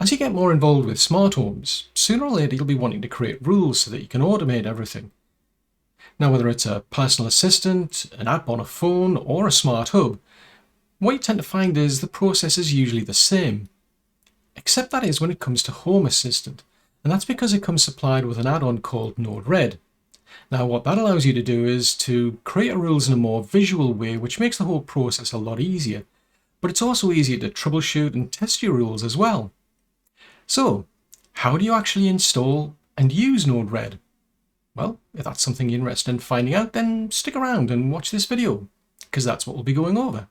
As you get more involved with smart homes, sooner or later you'll be wanting to create rules so that you can automate everything. Now, whether it's a personal assistant, an app on a phone, or a smart hub, what you tend to find is the process is usually the same. Except that is when it comes to Home Assistant, and that's because it comes supplied with an add-on called Node-RED. Now, what that allows you to do is to create rules in a more visual way, which makes the whole process a lot easier. But it's also easier to troubleshoot and test your rules as well. So, how do you actually install and use Node-RED? Well, if that's something you're interested in finding out, then stick around and watch this video, because that's what we'll be going over.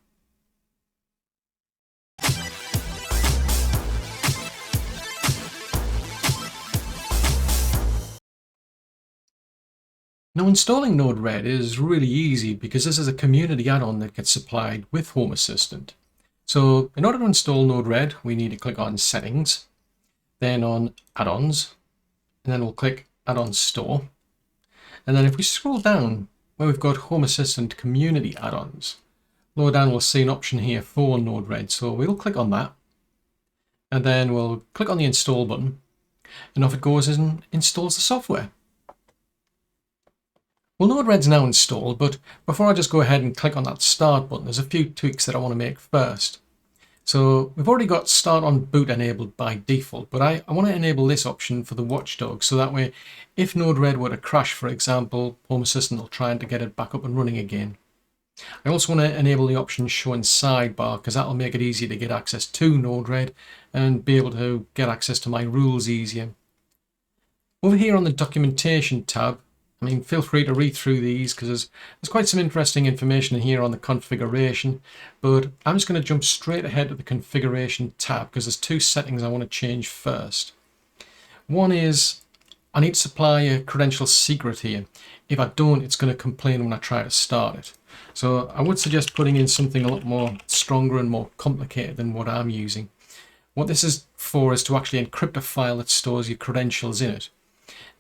Now, installing Node-RED is really easy because this is a community add-on that gets supplied with Home Assistant. So in order to install Node-RED, we need to click on Settings, then on Add-ons, and then we'll click Add-on Store. And then if we scroll down where we've got Home Assistant Community Add-ons, lower down we'll see an option here for Node-RED. So we'll click on that, and then we'll click on the Install button, and off it goes and installs the software. Well, Node-RED's now installed, but before I just go ahead and click on that Start button, there's a few tweaks that I want to make first. So we've already got Start on Boot enabled by default, but I want to enable this option for the watchdog, so that way if Node-RED were to crash, for example, Home Assistant will try to get it back up and running again. I also want to enable the option Show in Sidebar, because that will make it easier to get access to Node-RED and be able to get access to my rules easier. Over here on the Documentation tab, feel free to read through these because there's quite some interesting information in here on the configuration, but I'm just going to jump straight ahead to the configuration tab because there's two settings I want to change first. One is I need to supply a credential secret here. If I don't, it's going to complain when I try to start it. So I would suggest putting in something a lot more stronger and more complicated than what I'm using. What this is for is to actually encrypt a file that stores your credentials in it.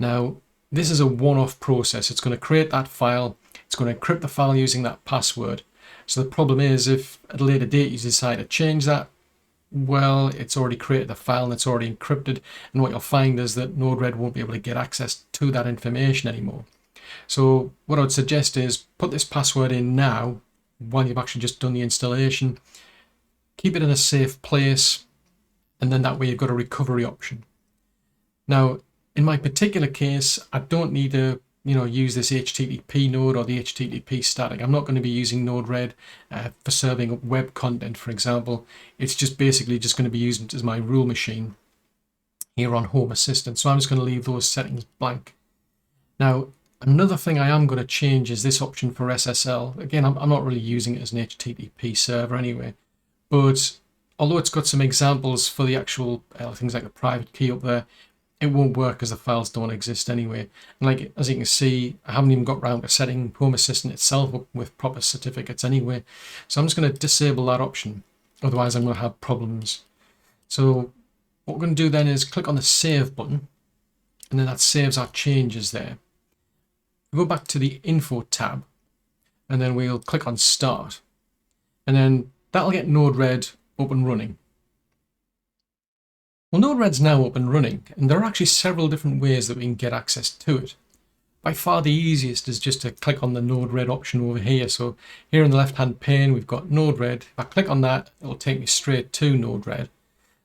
Now, this is a one-off process. It's going to create that file. It's going to encrypt the file using that password. So the problem is if at a later date you decide to change that, well, it's already created the file and it's already encrypted. And what you'll find is that Node-RED won't be able to get access to that information anymore. So what I would suggest is put this password in now while you've actually just done the installation. Keep it in a safe place, and then that way you've got a recovery option. Now, in my particular case, I don't need to use this HTTP node or the HTTP static. I'm not going to be using Node-RED for serving web content, for example. It's just basically just going to be used as my rule machine here on Home Assistant. So I'm just going to leave those settings blank. Now, another thing I am going to change is this option for SSL. Again, I'm not really using it as an HTTP server anyway, but although it's got some examples for the actual things like the private key up there, it won't work as the files don't exist anyway. And as you can see, I haven't even got around to setting Home Assistant itself up with proper certificates anyway. So I'm just going to disable that option. Otherwise, I'm going to have problems. So what we're going to do then is click on the Save button, and then that saves our changes there. We'll go back to the Info tab, and then we'll click on Start. And then that'll get Node-RED up and running. Well, Node-RED's now up and running, and there are actually several different ways that we can get access to it. By far the easiest is just to click on the Node-RED option over here. So here in the left-hand pane, we've got Node-RED. If I click on that, it'll take me straight to Node-RED.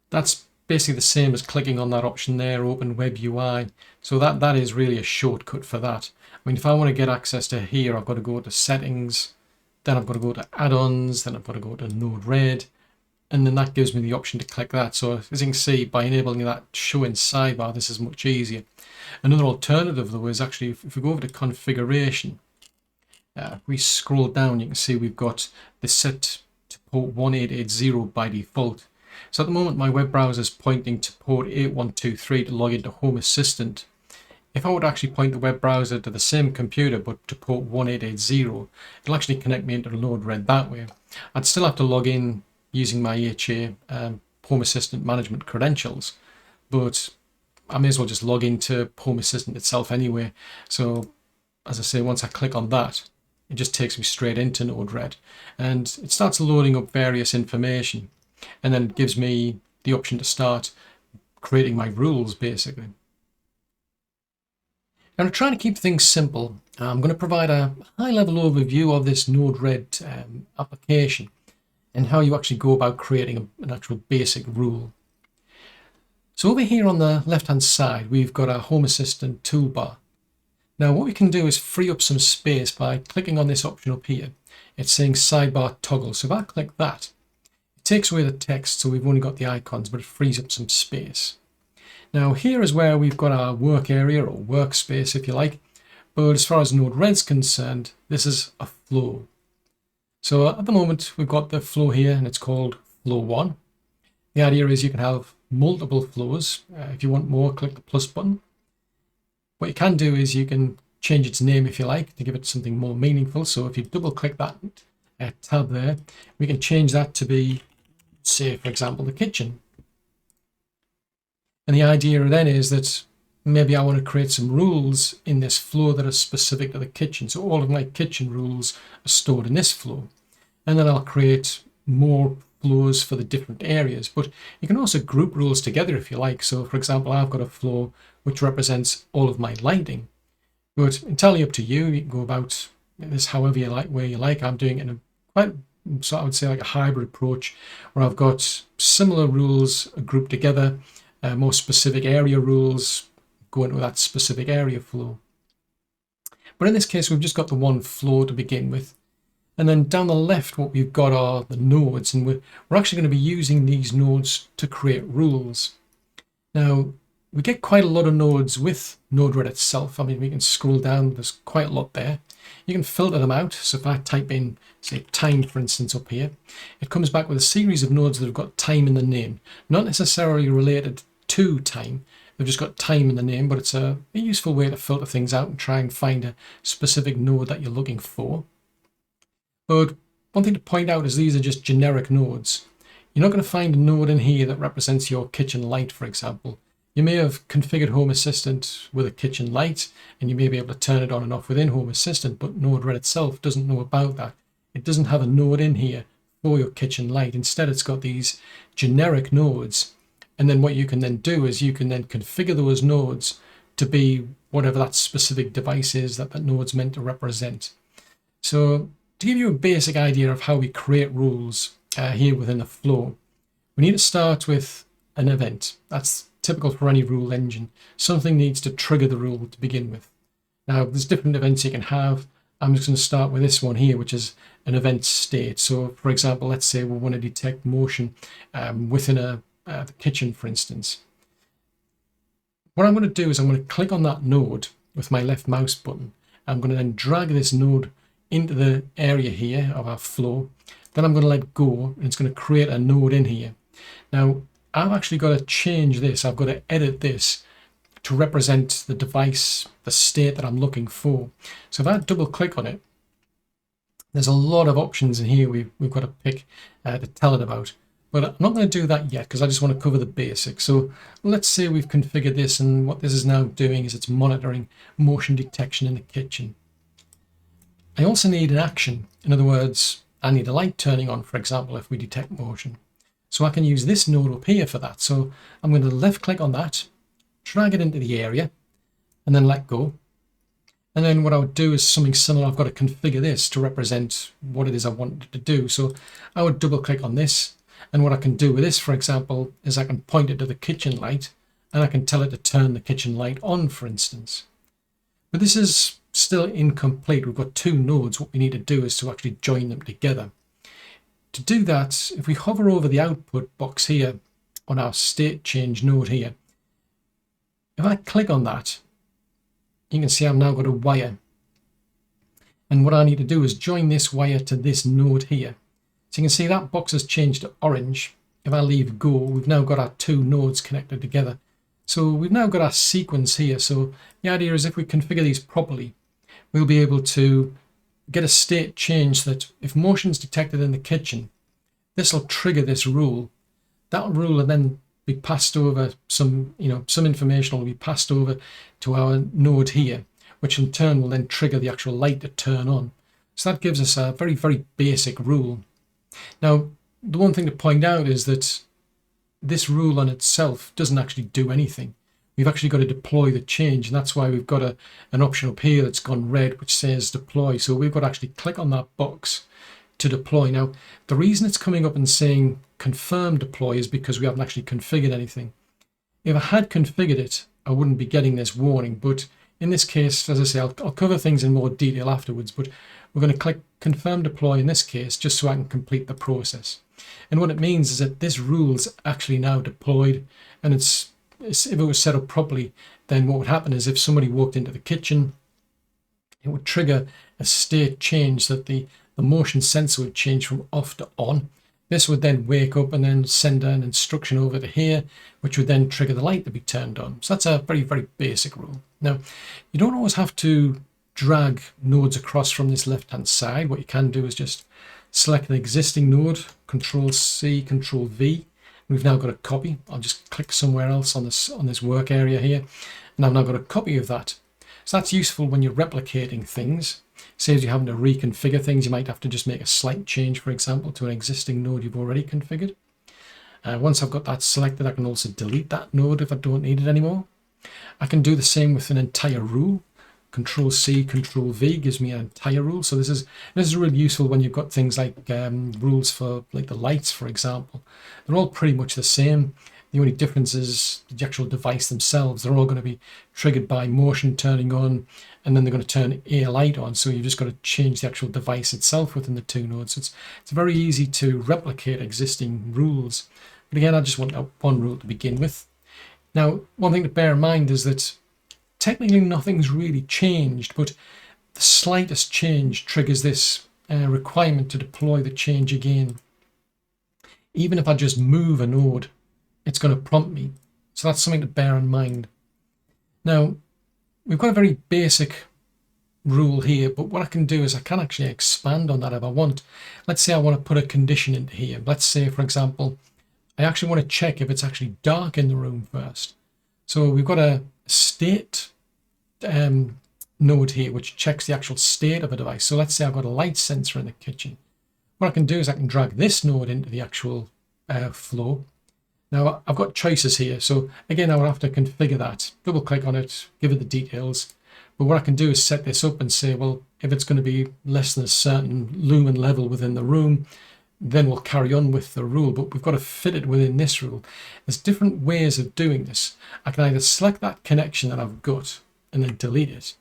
That's basically the same as clicking on that option there, Open Web UI. So that is really a shortcut for that. If I want to get access to here, I've got to go to Settings, then I've got to go to Add-ons, then I've got to go to Node-RED. And then that gives me the option to click that. So as you can see, by enabling that Show in Sidebar, this is much easier. Another alternative though is actually, if we go over to Configuration, if we scroll down, you can see we've got this set to port 1880 by default. So at the moment, my web browser is pointing to port 8123 to log into Home Assistant. If I would actually point the web browser to the same computer but to port 1880, it'll actually connect me into Node-RED that way. I'd still have to log in using my HA Home Assistant management credentials, but I may as well just log into Home Assistant itself anyway. So as I say, once I click on that, it just takes me straight into Node-RED, and it starts loading up various information, and then it gives me the option to start creating my rules basically. Now, to try to keep things simple, I'm going to provide a high-level overview of this Node-RED application and how you actually go about creating an actual basic rule. So over here on the left-hand side, we've got our Home Assistant toolbar. Now, what we can do is free up some space by clicking on this option up here. It's saying Sidebar Toggle. So if I click that, it takes away the text, so we've only got the icons, but it frees up some space. Now here is where we've got our work area or workspace, if you like, but as far as Node-RED's concerned, this is a flow. So at the moment we've got the flow here and it's called flow 1. The idea is you can have multiple flows. If you want more, click the plus button. What you can do is you can change its name if you like to give it something more meaningful. So if you double click that tab there, we can change that to be, say for example, the kitchen. And the idea then is that maybe I want to create some rules in this flow that are specific to the kitchen. So all of my kitchen rules are stored in this flow. And then I'll create more flows for the different areas. But you can also group rules together if you like. So for example, I've got a flow which represents all of my lighting. But entirely up to you. You can go about this however you like, where you like. I'm doing it in a quite, so I would say like a hybrid approach where I've got similar rules grouped together. More specific area rules go into that specific area flow. But in this case, we've just got the one flow to begin with. And then down the left, what we've got are the nodes. And we're actually going to be using these nodes to create rules. Now, we get quite a lot of nodes with Node-RED itself. I mean, we can scroll down. There's quite a lot there. You can filter them out. So if I type in, say, time, for instance, up here, it comes back with a series of nodes that have got time in the name. Not necessarily related to time. They've just got time in the name, but it's a useful way to filter things out and try and find a specific node that you're looking for. But one thing to point out is these are just generic nodes. You're not going to find a node in here that represents your kitchen light, for example. You may have configured Home Assistant with a kitchen light, and you may be able to turn it on and off within Home Assistant, but Node-RED itself doesn't know about that. It doesn't have a node in here for your kitchen light. Instead, it's got these generic nodes. And then what you can then do is you can then configure those nodes to be whatever that specific device is that that node's meant to represent. So to give you a basic idea of how we create rules here within the flow, we need to start with an event. That's typical for any rule engine. Something needs to trigger the rule to begin with. Now, there's different events you can have. I'm just going to start with this one here, which is an event state. So for example, let's say we want to detect motion within the kitchen, for instance. What I'm going to do is I'm going to click on that node with my left mouse button. I'm going to then drag this node into the area here of our flow. Then I'm going to let go, and it's going to create a node in here. Now, I've actually got to change this. I've got to edit this to represent the device, the state that I'm looking for. So if I double click on it, there's a lot of options in here we've got to pick to tell it about. But I'm not going to do that yet because I just want to cover the basics. So let's say we've configured this, and what this is now doing is it's monitoring motion detection in the kitchen. I also need an action. In other words, I need a light turning on, for example, if we detect motion. So I can use this node up here for that. So I'm going to left click on that, drag it into the area, and then let go. And then what I would do is something similar. I've got to configure this to represent what it is I want it to do. So I would double click on this. And what I can do with this, for example, is I can point it to the kitchen light and I can tell it to turn the kitchen light on, for instance. But this is still incomplete. We've got two nodes. What we need to do is to actually join them together. To do that, if we hover over the output box here on our state change node here, if I click on that, you can see I've now got a wire. And what I need to do is join this wire to this node here. So you can see that box has changed to orange. If I leave go, we've now got our two nodes connected together. So we've now got our sequence here. So the idea is if we configure these properly, we'll be able to get a state change that if motion is detected in the kitchen, this will trigger this rule. That rule will then be passed over, some information will be passed over to our node here, which in turn will then trigger the actual light to turn on. So that gives us a very, very basic rule. Now, the one thing to point out is that this rule on itself doesn't actually do anything. We've actually got to deploy the change, and that's why we've got an option up here that's gone red which says deploy. So we've got to actually click on that box to deploy. Now, the reason it's coming up and saying confirm deploy is because we haven't actually configured anything. If I had configured it, I wouldn't be getting this warning, but in this case, as I say, I'll cover things in more detail afterwards, but we're going to click confirm deploy in this case just so I can complete the process. And what it means is that this rule's actually now deployed, and if it was set up properly, then what would happen is if somebody walked into the kitchen, it would trigger a state change that the motion sensor would change from off to on. This would then wake up and then send an instruction over to here, which would then trigger the light to be turned on. So that's a very, very basic rule. Now, you don't always have to drag nodes across from this left-hand side. What you can do is just select an existing node, Control-C, Control-V. We've now got a copy. I'll just click somewhere else on this work area here, and I've now got a copy of that. So that's useful when you're replicating things. Saves you having to reconfigure things. You might have to just make a slight change, for example, to an existing node you've already configured. Once I've got that selected, I can also delete that node if I don't need it anymore. I can do the same with an entire rule. Control-C, Control-V gives me an entire rule. So this is really useful when you've got things like rules for like the lights, for example. They're all pretty much the same. The only difference is the actual device themselves. They're all going to be triggered by motion turning on, and then they're going to turn a light on. So you've just got to change the actual device itself within the two nodes. So it's very easy to replicate existing rules. But again, I just want one rule to begin with. Now, one thing to bear in mind is that technically nothing's really changed, but the slightest change triggers this requirement to deploy the change again. Even if I just move a node, it's going to prompt me. So that's something to bear in mind. Now, we've got a very basic rule here, but what I can do is I can actually expand on that if I want. Let's say I want to put a condition into here. Let's say, for example, I actually want to check if it's actually dark in the room first. So we've got a state node here, which checks the actual state of a device. So let's say I've got a light sensor in the kitchen. What I can do is I can drag this node into the actual flow. Now I've got choices here. So again, I will have to configure that. Double click on it, give it the details. But what I can do is set this up and say, well, if it's going to be less than a certain lumen level within the room, then we'll carry on with the rule, but we've got to fit it within this rule. There's different ways of doing this. I can either select that connection that I've got and then delete it.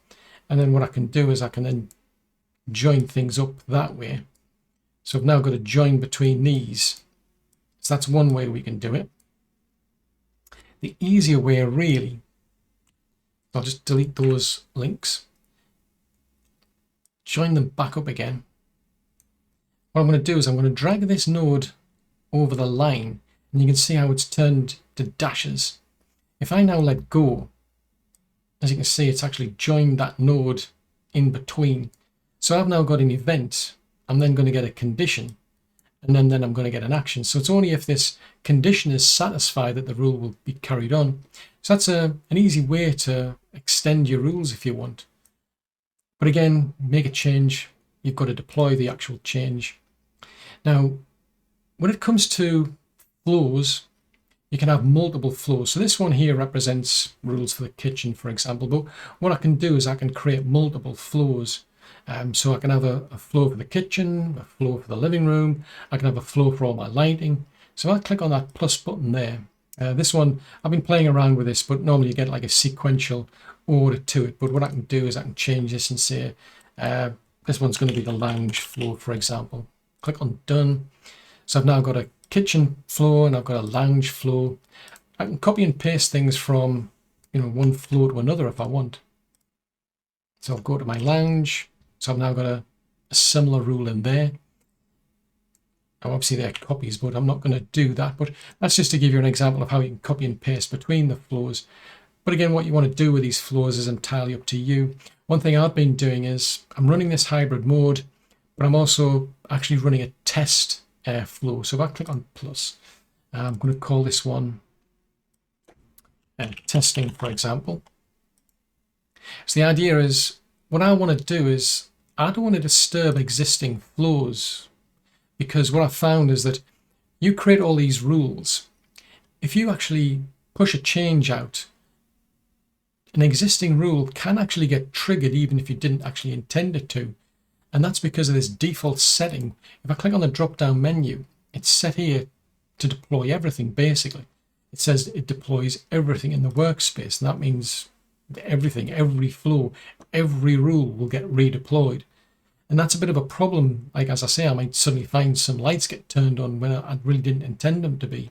And then what I can do is I can then join things up that way. So I've now got a join between these. So that's one way we can do it. The easier way really, I'll just delete those links, join them back up again. What I'm going to do is I'm going to drag this node over the line, and you can see how it's turned to dashes. If I now let go, as you can see, it's actually joined that node in between. So I've now got an event. I'm then going to get a condition, and then I'm going to get an action. So it's only if this condition is satisfied that the rule will be carried on. So that's an easy way to extend your rules if you want. But again, make a change. You've got to deploy the actual change. Now, when it comes to flows, you can have multiple flows. So this one here represents rules for the kitchen, for example. But what I can do is I can create multiple flows. So I can have a flow for the kitchen, a flow for the living room. I can have a flow for all my lighting. So if I click on that plus button there, this one, I've been playing around with this, but normally you get like a sequential order to it. But what I can do is I can change this and say, this one's going to be the lounge floor, for example. Click on done. So I've now got a kitchen floor and I've got a lounge floor. I can copy and paste things from one floor to another if I want. So I'll go to my lounge. So I've now got a similar rule in there. Now obviously they're copies, but I'm not going to do that. But that's just to give you an example of how you can copy and paste between the floors. But again, what you want to do with these floors is entirely up to you. One thing I've been doing is I'm running this hybrid mode, but I'm also actually running a test flow. So if I click on plus, I'm going to call this one testing, for example. So the idea is, what I want to do is, I don't want to disturb existing flows, because what I found is that you create all these rules, if you actually push a change out, an existing rule can actually get triggered even if you didn't actually intend it to. And that's because of this default setting. If I click on the drop-down menu, it's set here to deploy everything, basically. It says it deploys everything in the workspace, and that means everything, every flow, every rule will get redeployed. And that's a bit of a problem. Like, as I say, I might suddenly find some lights get turned on when I really didn't intend them to be.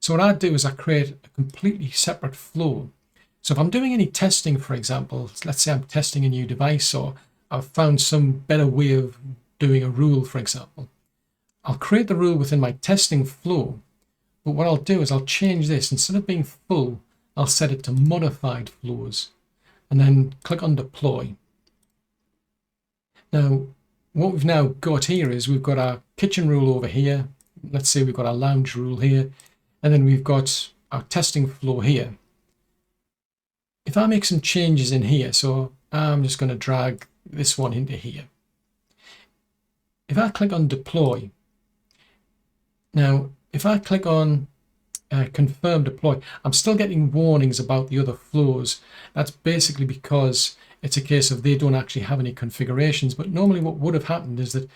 So what I do is I create a completely separate flow. So if I'm doing any testing, for example, let's say I'm testing a new device, or I've found some better way of doing a rule, for example, I'll create the rule within my testing flow. But what I'll do is I'll change this. Instead of being full, I'll set it to modified flows and then click on deploy. Now, what we've now got here is we've got our kitchen rule over here. Let's say we've got our lounge rule here, and then we've got our testing flow here. If I make some changes in here, so I'm just going to drag this one into here. If I click on deploy, now if I click on confirm deploy, I'm still getting warnings about the other flows. That's basically because it's a case of they don't actually have any configurations. But normally what would have happened is that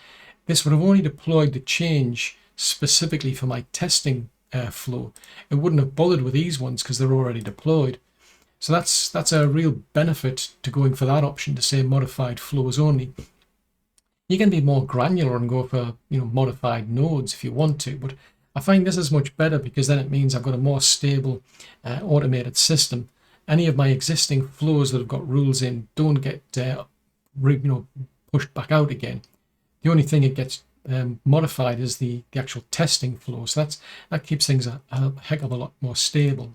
this would have only deployed the change specifically for my testing flow. It wouldn't have bothered with these ones because they're already deployed. So that's a real benefit to going for that option, to say modified flows only. You can be more granular and go for modified nodes if you want to, but I find this is much better because then it means I've got a more stable automated system. Any of my existing flows that have got rules in don't get pushed back out again. The only thing it gets modified is the actual testing flow. So that keeps things a heck of a lot more stable.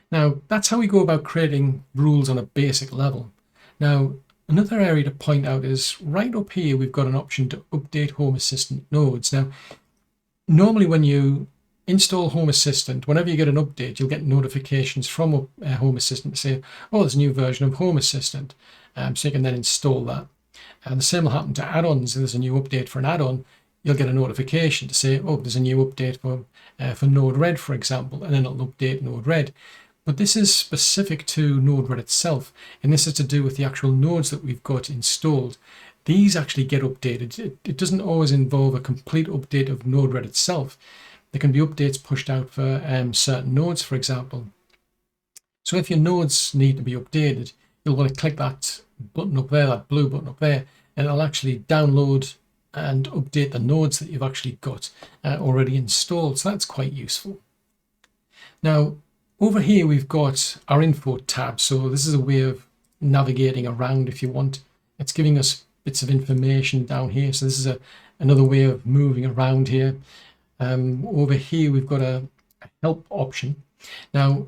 Now, that's how we go about creating rules on a basic level. Now, another area to point out is right up here, we've got an option to update Home Assistant nodes. Now, normally when you install Home Assistant, whenever you get an update, you'll get notifications from Home Assistant to say, oh, there's a new version of Home Assistant. So you can then install that. And the same will happen to add-ons. If there's a new update for an add-on, you'll get a notification to say, oh, there's a new update for Node-RED, for example, and then it'll update Node-RED. But this is specific to Node-RED itself, and this is to do with the actual nodes that we've got installed. These actually get updated. It doesn't always involve a complete update of Node-RED itself. There can be updates pushed out for certain nodes, for example. So if your nodes need to be updated, you'll want to click that button up there, that blue button up there, and it'll actually download and update the nodes that you've actually got already installed. So that's quite useful. Now, over here, we've got our info tab. So this is a way of navigating around if you want. It's giving us bits of information down here. So this is another way of moving around here. Over here, we've got a help option. Now,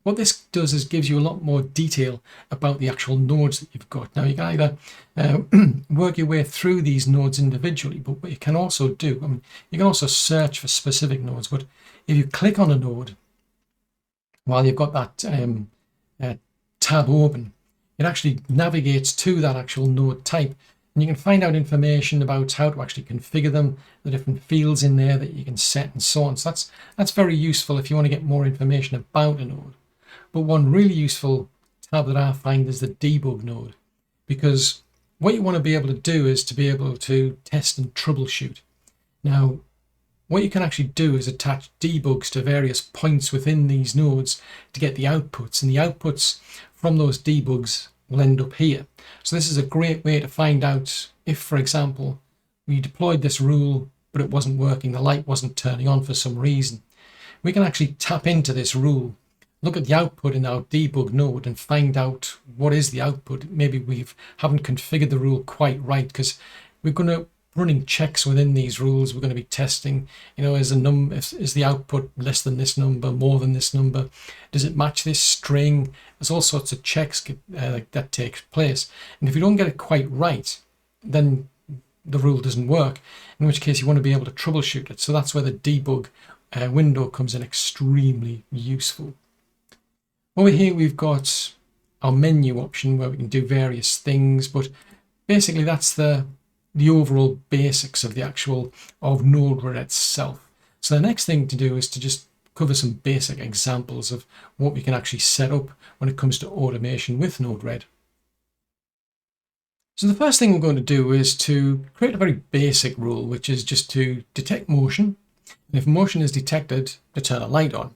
what this does is gives you a lot more detail about the actual nodes that you've got. Now, you can either work your way through these nodes individually, but what you can also do, you can also search for specific nodes. But if you click on a node, while you've got that tab open, it actually navigates to that actual node type, and you can find out information about how to actually configure them, the different fields in there that you can set, and so on. So that's very useful if you want to get more information about a node. But one really useful tab that I find is the debug node, because what you want to be able to do is to be able to test and troubleshoot. Now, what you can actually do is attach debugs to various points within these nodes to get the outputs, and the outputs from those debugs will end up here. So this is a great way to find out if, for example, we deployed this rule but it wasn't working, the light wasn't turning on for some reason. We can actually tap into this rule, look at the output in our debug node and find out what is the output. Maybe we haven't configured the rule quite right, because we're going to running checks within these rules. We're going to be testing, is the output less than this number, more than this number? Does it match this string? There's all sorts of checks that takes place. And if you don't get it quite right, then the rule doesn't work, in which case you want to be able to troubleshoot it. So that's where the debug window comes in extremely useful. Over here, we've got our menu option where we can do various things, but basically that's the overall basics of Node-RED itself. So the next thing to do is to just cover some basic examples of what we can actually set up when it comes to automation with Node-RED. So the first thing we're going to do is to create a very basic rule, which is just to detect motion. And if motion is detected, to turn a light on.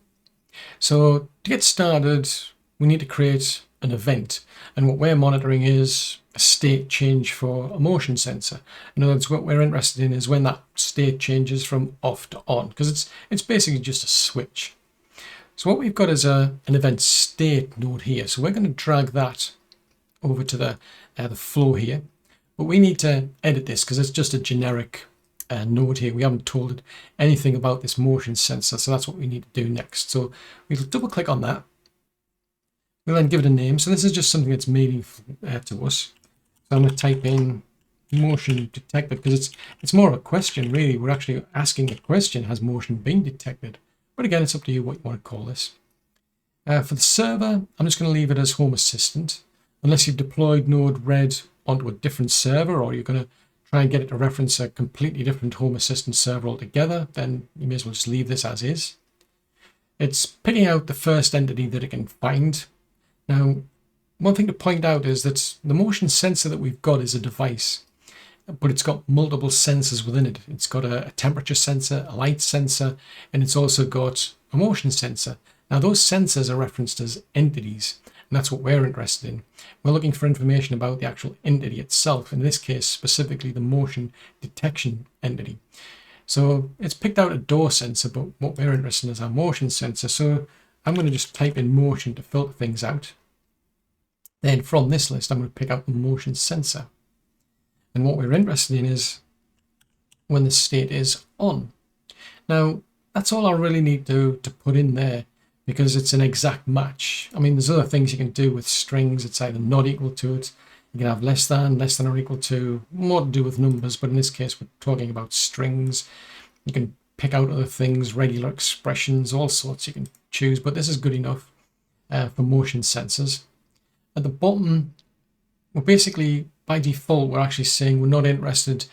So to get started, we need to create an event. And what we're monitoring is a state change for a motion sensor. In other words, what we're interested in is when that state changes from off to on, because it's basically just a switch. So what we've got is an event state node here. So we're going to drag that over to the flow here. But we need to edit this because it's just a generic node here. We haven't told it anything about this motion sensor. So that's what we need to do next. So we'll double click on that. We'll then give it a name. So this is just something that's meaningful to us. So I'm going to type in motion detected because it's more of a question really. We're actually asking a question, has motion been detected? But again, it's up to you what you want to call this. For the server, I'm just going to leave it as Home Assistant. Unless you've deployed Node-RED onto a different server, or you're going to try and get it to reference a completely different Home Assistant server altogether, then you may as well just leave this as is. It's picking out the first entity that it can find. Now, one thing to point out is that the motion sensor that we've got is a device, but it's got multiple sensors within it. It's got a temperature sensor, a light sensor, and it's also got a motion sensor. Now, those sensors are referenced as entities. And that's what we're interested in. We're looking for information about the actual entity itself, in this case, specifically the motion detection entity. So it's picked out a door sensor, but what we're interested in is our motion sensor. So I'm going to just type in motion to filter things out. Then from this list, I'm going to pick out the motion sensor. And what we're interested in is when the state is on. Now, that's all I really need to put in there, because it's an exact match. I mean, there's other things you can do with strings. It's either not equal to it. You can have less than or equal to, more to do with numbers, but in this case, we're talking about strings. You can pick out other things, regular expressions, all sorts you can choose, but this is good enough for motion sensors. At the bottom, we're basically, by default, we're actually saying we're not interested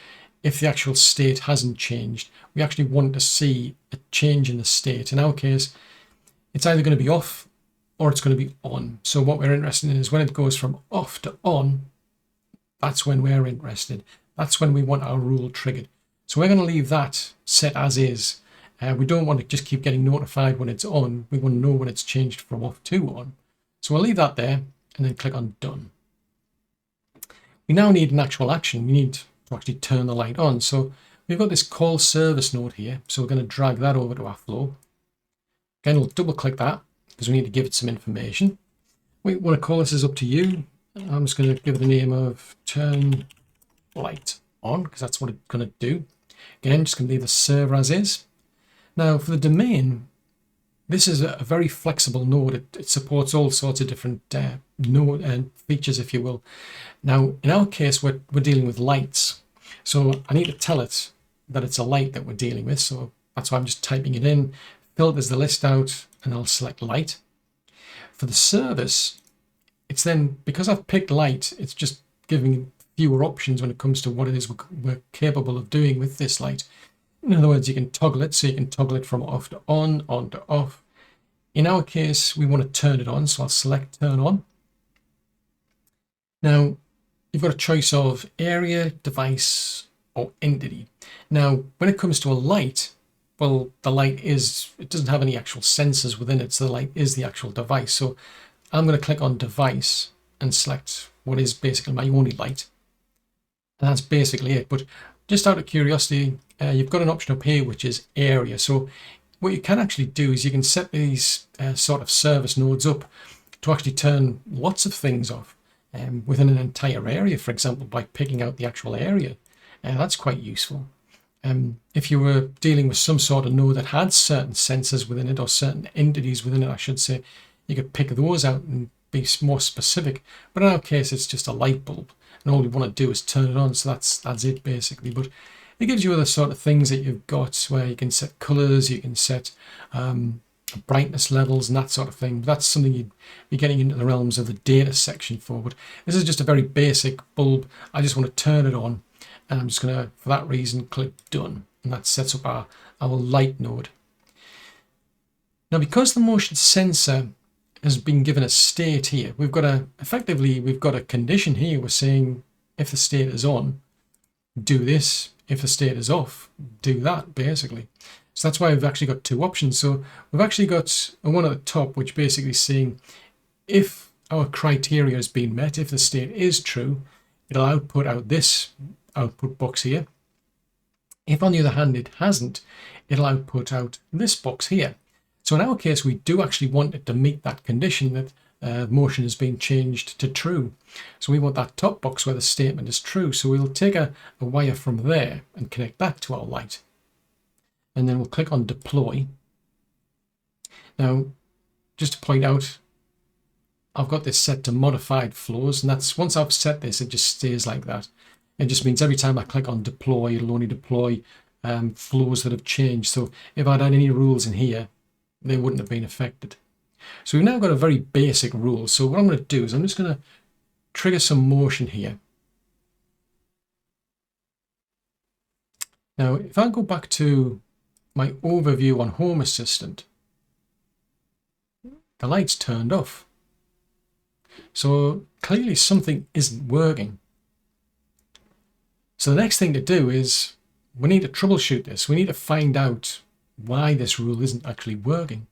if the actual state hasn't changed. We actually want to see a change in the state. In our case, it's either going to be off or it's going to be on. So what we're interested in is when it goes from off to on, that's when we're interested. That's when we want our rule triggered. So we're going to leave that set as is. We don't want to just keep getting notified when it's on. We want to know when it's changed from off to on. So we'll leave that there and then click on done. We now need an actual action. We need to actually turn the light on. So we've got this call service node here. So we're going to drag that over to our flow. Again, we'll double click that because we need to give it some information. We want to call this is up to you. I'm just going to give it the name of turn light on because that's what it's going to do. Again, just going to leave the server as is. Now for the domain, this is a very flexible node. It supports all sorts of different node and features, if you will. Now, in our case, we're dealing with lights. So I need to tell it that it's a light that we're dealing with. So that's why I'm just typing it in. Filters the list out and I'll select light. For the service, it's then, because I've picked light, it's just giving fewer options when it comes to what it is we're capable of doing with this light. In other words, you can toggle it, so you can toggle it from off to on to off. In our case, we want to turn it on, so I'll select turn on. Now, you've got a choice of area, device, or entity. Now, when it comes to a light, well, the light it doesn't have any actual sensors within it, so the light is the actual device. So I'm going to click on device and select what is basically my only light. And that's basically it. But just out of curiosity, you've got an option up here, which is area. So what you can actually do is you can set these sort of service nodes up to actually turn lots of things off within an entire area, for example, by picking out the actual area. That's quite useful. If you were dealing with some sort of node that had certain sensors within it, or certain entities within it, I should say, you could pick those out and be more specific. But in our case, it's just a light bulb, and all we want to do is turn it on. So that's it basically. But it gives you other sort of things that you've got where you can set colors, you can set brightness levels and that sort of thing. That's something you'd be getting into the realms of the data section for. But this is just a very basic bulb. I just want to turn it on. And I'm just going to, for that reason, click done. And that sets up our light node. Now, because the motion sensor has been given a state here, we've got a condition here. We're saying if the state is on, do this. If the state is off, do that, basically. So that's why we've actually got two options. So we've actually got one at the top, which basically is saying if our criteria has been met, if the state is true, it'll output out this output box here. If on the other hand it hasn't, it'll output out this box here. So in our case, we do actually want it to meet that condition that motion has been changed to true. So we want that top box where the statement is true. So we'll take a wire from there and connect that to our light. And then we'll click on deploy. Now, just to point out, I've got this set to modified flows, and that's once I've set this, it just stays like that. It just means every time I click on deploy, it'll only deploy flows that have changed. So if I'd had any rules in here, they wouldn't have been affected. So we've now got a very basic rule. So what I'm going to do is I'm just going to trigger some motion here. Now, if I go back to my overview on Home Assistant, the light's turned off. So clearly something isn't working. So the next thing to do is we need to troubleshoot this. We need to find out why this rule isn't actually working.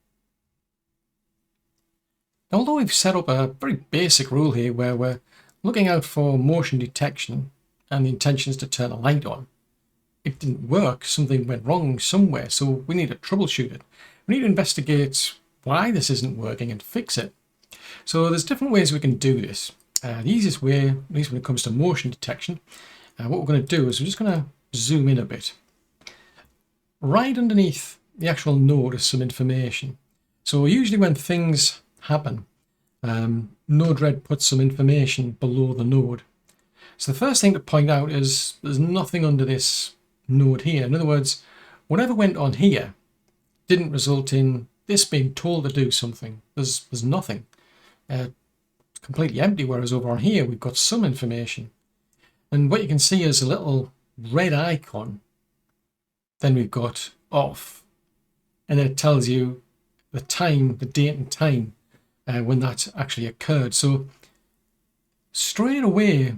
Now, although we've set up a very basic rule here where we're looking out for motion detection and the intention is to turn a light on, it didn't work. Something went wrong somewhere, so we need to troubleshoot it. We need to investigate why this isn't working and fix it. So there's different ways we can do this. The easiest way, at least when it comes to motion detection, what we're going to do is we're just going to zoom in a bit. Right underneath the actual node is some information. So usually when things happen, Node-RED puts some information below the node. So the first thing to point out is there's nothing under this node here. In other words, whatever went on here didn't result in this being told to do something. There's nothing. It's completely empty, whereas over on here we've got some information. And what you can see is a little red icon. Then we've got off, and then it tells you the time, the date and time when that actually occurred. So straight away,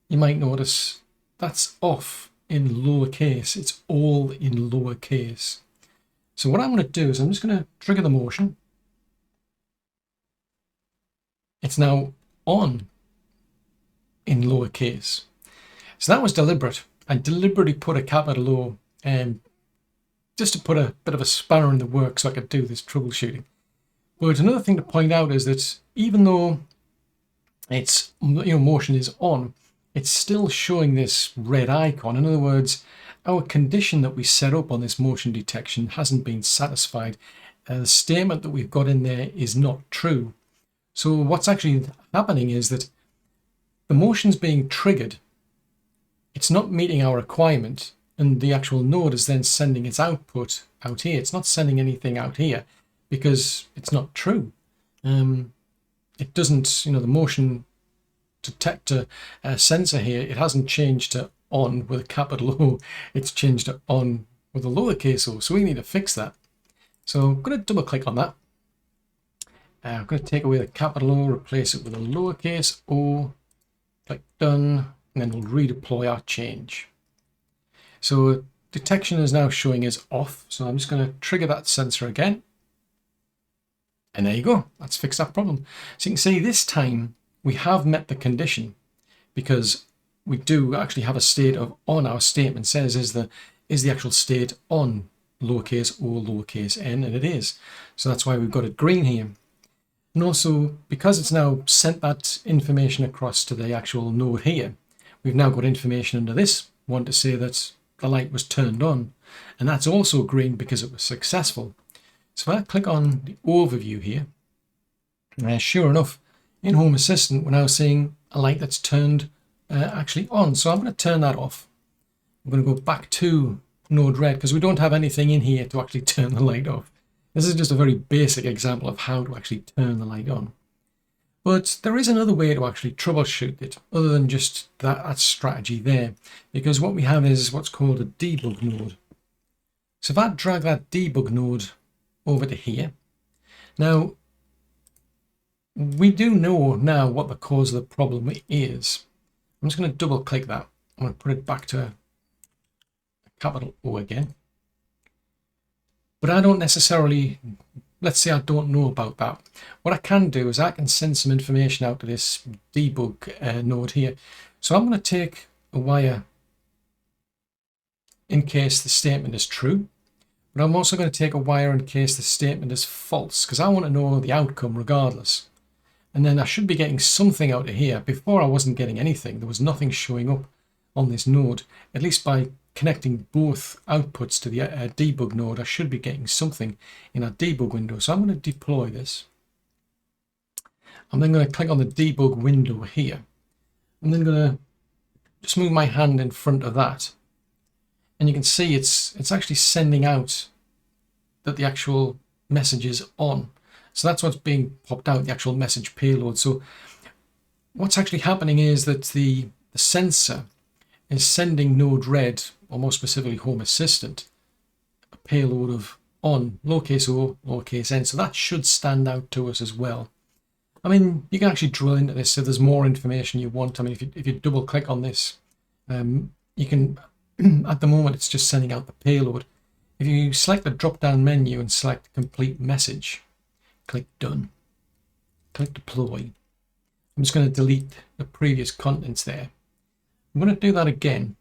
you might notice that's off in lowercase. It's all in lowercase. So what I'm going to do is I'm just going to trigger the motion. It's now on in lowercase. So that was deliberate. I deliberately put a capital O just to put a bit of a spanner in the works so I could do this troubleshooting. But another thing to point out is that even though it's, motion is on, it's still showing this red icon. In other words, our condition that we set up on this motion detection hasn't been satisfied. The statement that we've got in there is not true. So what's actually happening is that the motion's being triggered. It's not meeting our requirement, and the actual node is then sending its output out here. It's not sending anything out here because it's not true. It doesn't, the motion detector sensor here, it hasn't changed to on with a capital O. It's changed to on with a lowercase o. So we need to fix that. So I'm going to double click on that. I'm going to take away the capital O, replace it with a lowercase o, click done, and then we'll redeploy our change. So detection is now showing as off. So I'm just going to trigger that sensor again. And there you go. That's fixed that problem. So you can see this time we have met the condition because we do actually have a state of on. Our statement says is the actual state on lowercase o, lowercase n, and it is. So that's why we've got it green here. And also, because it's now sent that information across to the actual node here, we've now got information under this one to say that the light was turned on. And that's also green because it was successful. So if I click on the overview here, sure enough, in Home Assistant, we're now seeing a light that's turned actually on. So I'm going to turn that off. I'm going to go back to Node-RED because we don't have anything in here to actually turn the light off. This is just a very basic example of how to actually turn the light on. But there is another way to actually troubleshoot it other than just that strategy there, because what we have is what's called a debug node. So if I drag that debug node over to here. Now, we do know now what the cause of the problem is. I'm just going to double click that. I'm going to put it back to a capital O again. But I don't necessarily, let's say I don't know about that. What I can do is I can send some information out to this debug node here. So I'm going to take a wire in case the statement is true. But I'm also going to take a wire in case the statement is false, because I want to know the outcome regardless. And then I should be getting something out of here. Before I wasn't getting anything. There was nothing showing up on this node. At least by connecting both outputs to the debug node, I should be getting something in our debug window. So I'm going to deploy this. I'm then going to click on the debug window here. I'm then going to just move my hand in front of that. And you can see it's actually sending out that the actual message is on. So that's what's being popped out, the actual message payload. So what's actually happening is that the sensor is sending node red, or more specifically Home Assistant, a payload of on, lowercase o, lowercase n. So that should stand out to us as well. I mean, you can actually drill into this if there's more information you want. I mean, if you double click on this, you can, at the moment, it's just sending out the payload. If you select the drop-down menu and select complete message, click done, click deploy. I'm just going to delete the previous contents there. I'm going to do that again.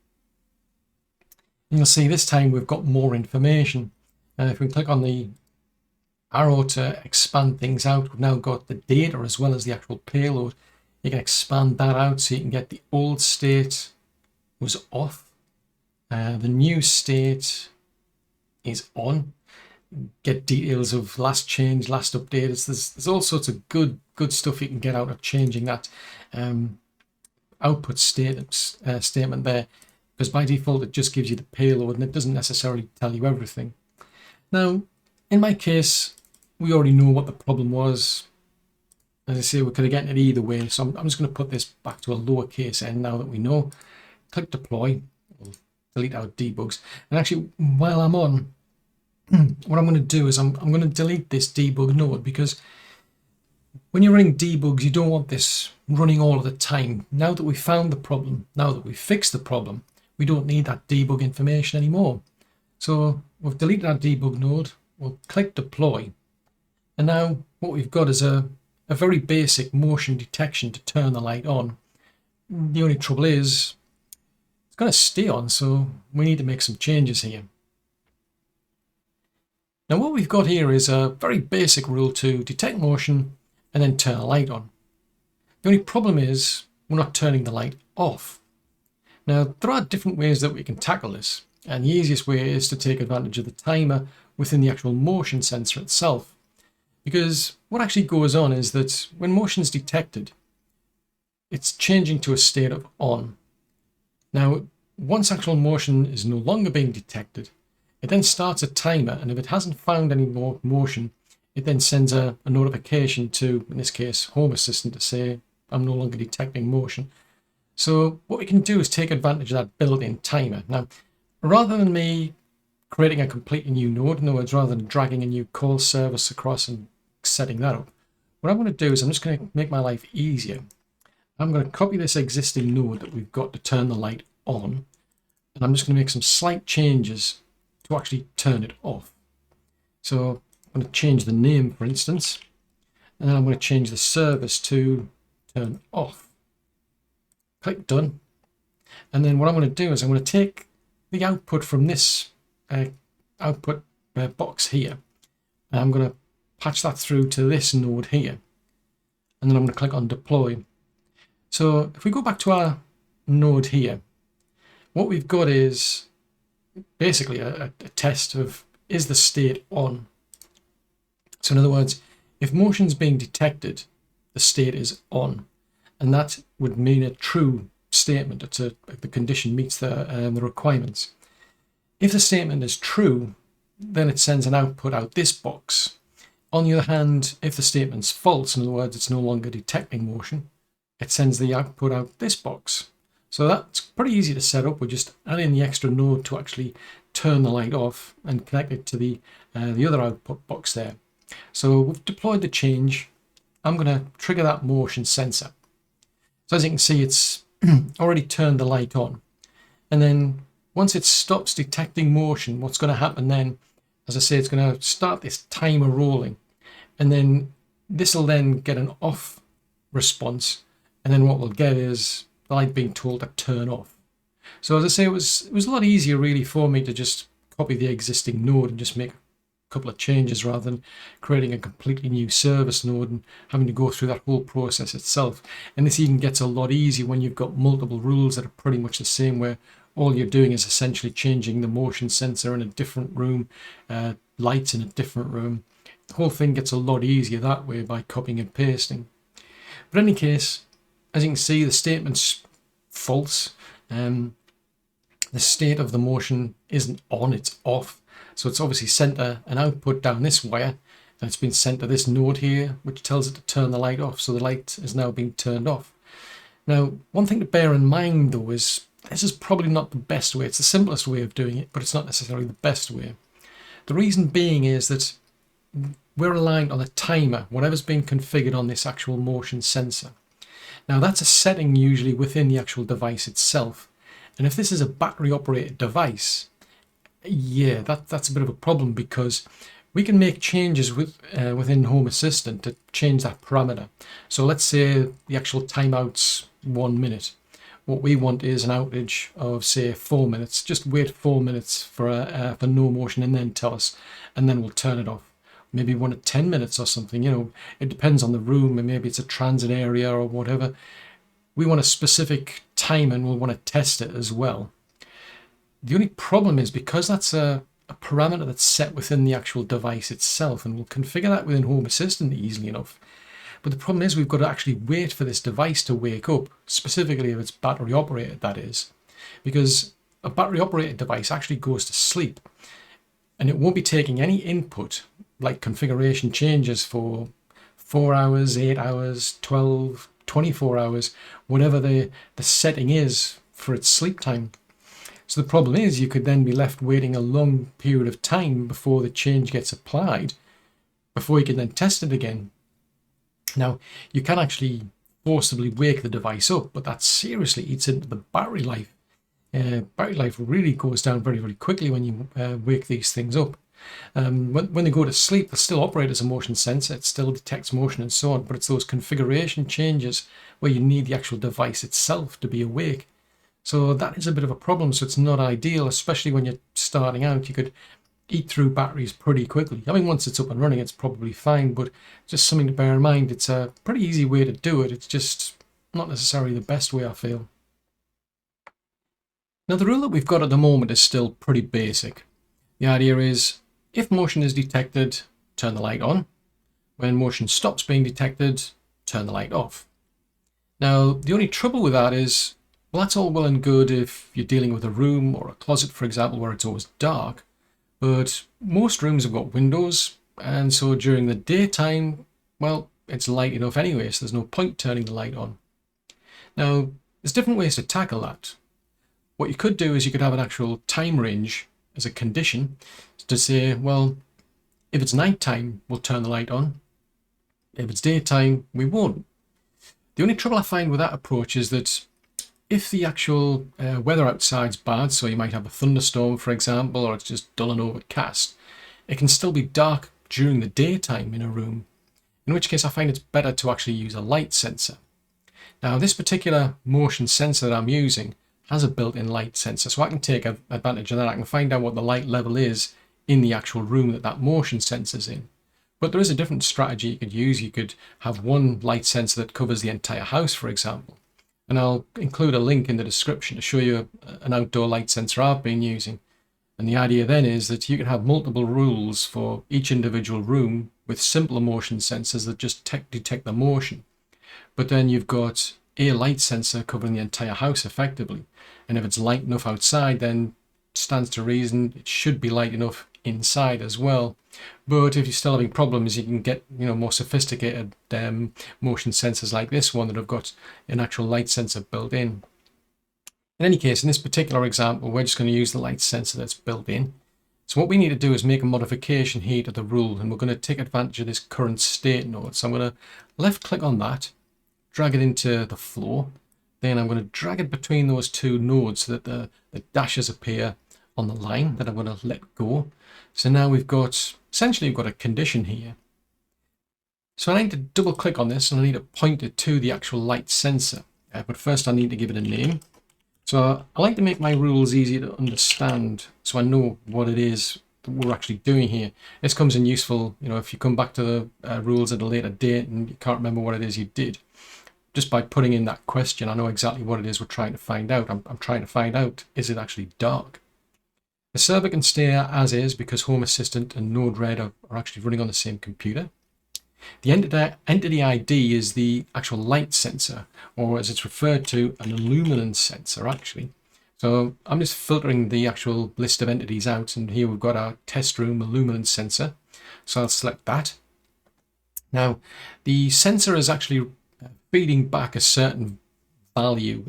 And you'll see this time we've got more information. If we click on the arrow to expand things out, we've now got the data as well as the actual payload. You can expand that out so you can get the old state was off. The new state is on. Get details of last change, last update. There's all sorts of good stuff you can get out of changing that output statement there, because by default it just gives you the payload and it doesn't necessarily tell you everything. Now, in my case, we already know what the problem was. As I say, we could have gotten it either way, so I'm just going to put this back to a lowercase n now that we know. Click deploy. We'll delete our debugs. And actually, while I'm on, what I'm going to do is I'm going to delete this debug node, because when you're running debugs, you don't want this running all of the time. Now that we've found the problem, now that we've fixed the problem, we don't need that debug information anymore. So we've deleted our debug node. We'll click deploy. And now what we've got is a very basic motion detection to turn the light on. The only trouble is it's going to stay on, so we need to make some changes here. Now what we've got here is a very basic rule to detect motion and then turn a light on. The only problem is we're not turning the light off. Now there are different ways that we can tackle this, and the easiest way is to take advantage of the timer within the actual motion sensor itself. Because what actually goes on is that when motion is detected, it's changing to a state of on. Now once actual motion is no longer being detected, it then starts a timer, and if it hasn't found any more motion, it then sends a notification to, in this case, Home Assistant to say, I'm no longer detecting motion. So what we can do is take advantage of that built-in timer. Now, rather than me creating a completely new node, in other words, rather than dragging a new call service across and setting that up, what I'm going to do is I'm just going to make my life easier. I'm going to copy this existing node that we've got to turn the light on, and I'm just going to make some slight changes to actually turn it off. So I'm going to change the name, for instance, and then I'm going to change the service to turn off. Click done. And then what I'm going to do is I'm going to take the output from this output box here, and I'm going to patch that through to this node here, and then I'm going to click on deploy. So if we go back to our node here, what we've got is basically a test of, is the state on? So in other words, if motion is being detected, the state is on, and that would mean a true statement. The condition meets the requirements. If the statement is true, then it sends an output out this box. On the other hand, if the statement's false, in other words, it's no longer detecting motion, it sends the output out this box. So that's pretty easy to set up. We just add in the extra node to actually turn the light off and connect it to the other output box there. So we've deployed the change. I'm going to trigger that motion sensor. So as you can see, it's already turned the light on. And then once it stops detecting motion, what's going to happen then, as I say, it's going to start this timer rolling. And then this will then get an off response. And then what we'll get is the light being told to turn off. So as I say, it was a lot easier really for me to just copy the existing node and just make a couple of changes rather than creating a completely new service node and having to go through that whole process itself. And this even gets a lot easier when you've got multiple rules that are pretty much the same, where all you're doing is essentially changing the motion sensor in a different room, lights in a different room. The whole thing gets a lot easier that way by copying and pasting. But in any case, as you can see, the statement's false. The state of the motion isn't on, it's off. So it's obviously sent an output down this wire, and it's been sent to this node here, which tells it to turn the light off. So the light is now being turned off. Now, one thing to bear in mind though is this is probably not the best way. It's the simplest way of doing it, but it's not necessarily the best way. The reason being is that we're reliant on a timer, whatever's been configured on this actual motion sensor. Now that's a setting usually within the actual device itself. And if this is a battery operated device, yeah, that's a bit of a problem, because we can make changes within Home Assistant to change that parameter. So let's say the actual timeout's 1 minute. What we want is an outage of say 4 minutes. Just wait 4 minutes for no motion and then tell us, and then we'll turn it off. Maybe 1 at 10 minutes or something, you know, it depends on the room, and maybe it's a transit area or whatever. We want a specific time and we'll want to test it as well. The only problem is because that's a parameter that's set within the actual device itself, and we'll configure that within Home Assistant easily enough. But the problem is we've got to actually wait for this device to wake up, specifically if it's battery operated, that is. Because a battery operated device actually goes to sleep, and it won't be taking any input like configuration changes for 4 hours, 8 hours, 12, 24 hours, whatever the setting is for its sleep time. So the problem is you could then be left waiting a long period of time before the change gets applied, before you can then test it again. Now, you can actually forcibly wake the device up, but that seriously eats into the battery life. Battery life really goes down very, very quickly when you wake these things up. When they go to sleep, they'll still operate as a motion sensor. It still detects motion and so on, but it's those configuration changes where you need the actual device itself to be awake. So that is a bit of a problem. So it's not ideal, especially when you're starting out. You could eat through batteries pretty quickly. I mean, once it's up and running, it's probably fine, but just something to bear in mind. It's a pretty easy way to do it. It's just not necessarily the best way, I feel. Now, the rule that we've got at the moment is still pretty basic. The idea is, if motion is detected, turn the light on. When motion stops being detected, turn the light off. Now, the only trouble with that is, well, that's all well and good if you're dealing with a room or a closet, for example, where it's always dark. But most rooms have got windows, and so during the daytime, well, it's light enough anyway, so there's no point turning the light on. Now, there's different ways to tackle that. What you could do is you could have an actual time range as a condition to say, well, if it's nighttime, we'll turn the light on. If it's daytime, we won't. The only trouble I find with that approach is that if the actual weather outside's bad, so you might have a thunderstorm, for example, or it's just dull and overcast, it can still be dark during the daytime in a room, in which case I find it's better to actually use a light sensor. Now, this particular motion sensor that I'm using has a built-in light sensor, so I can take advantage of that. I can find out what the light level is in the actual room that motion sensor's in. But there is a different strategy you could use. You could have one light sensor that covers the entire house, for example. And I'll include a link in the description to show you an outdoor light sensor I've been using. And the idea then is that you can have multiple rules for each individual room with simpler motion sensors that just detect the motion. But then you've got a light sensor covering the entire house effectively. And if it's light enough outside, then it stands to reason it should be light enough inside as well. But if you're still having problems, you can get more sophisticated motion sensors like this one that have got an actual light sensor built in. In any case, in this particular example, we're just going to use the light sensor that's built in. So what we need to do is make a modification here to the rule, and we're going to take advantage of this current state node. So I'm going to left click on that, drag it into the flow. Then I'm going to drag it between those two nodes so that the dashes appear on the line that I'm going to let go. So now we've got, essentially we've got a condition here. So I need to double click on this and I need to point it to the actual light sensor. But first I need to give it a name. So I like to make my rules easy to understand so I know what it is that we're actually doing here. This comes in useful, if you come back to the rules at a later date and you can't remember what it is you did. Just by putting in that question, I know exactly what it is we're trying to find out. I'm trying to find out, is it actually dark? The server can stay as is because Home Assistant and Node-RED are actually running on the same computer. The entity ID is the actual light sensor, or as it's referred to, an illuminance sensor actually. So I'm just filtering the actual list of entities out, and here we've got our test room illuminance sensor. So I'll select that. Now the sensor is actually feeding back a certain value,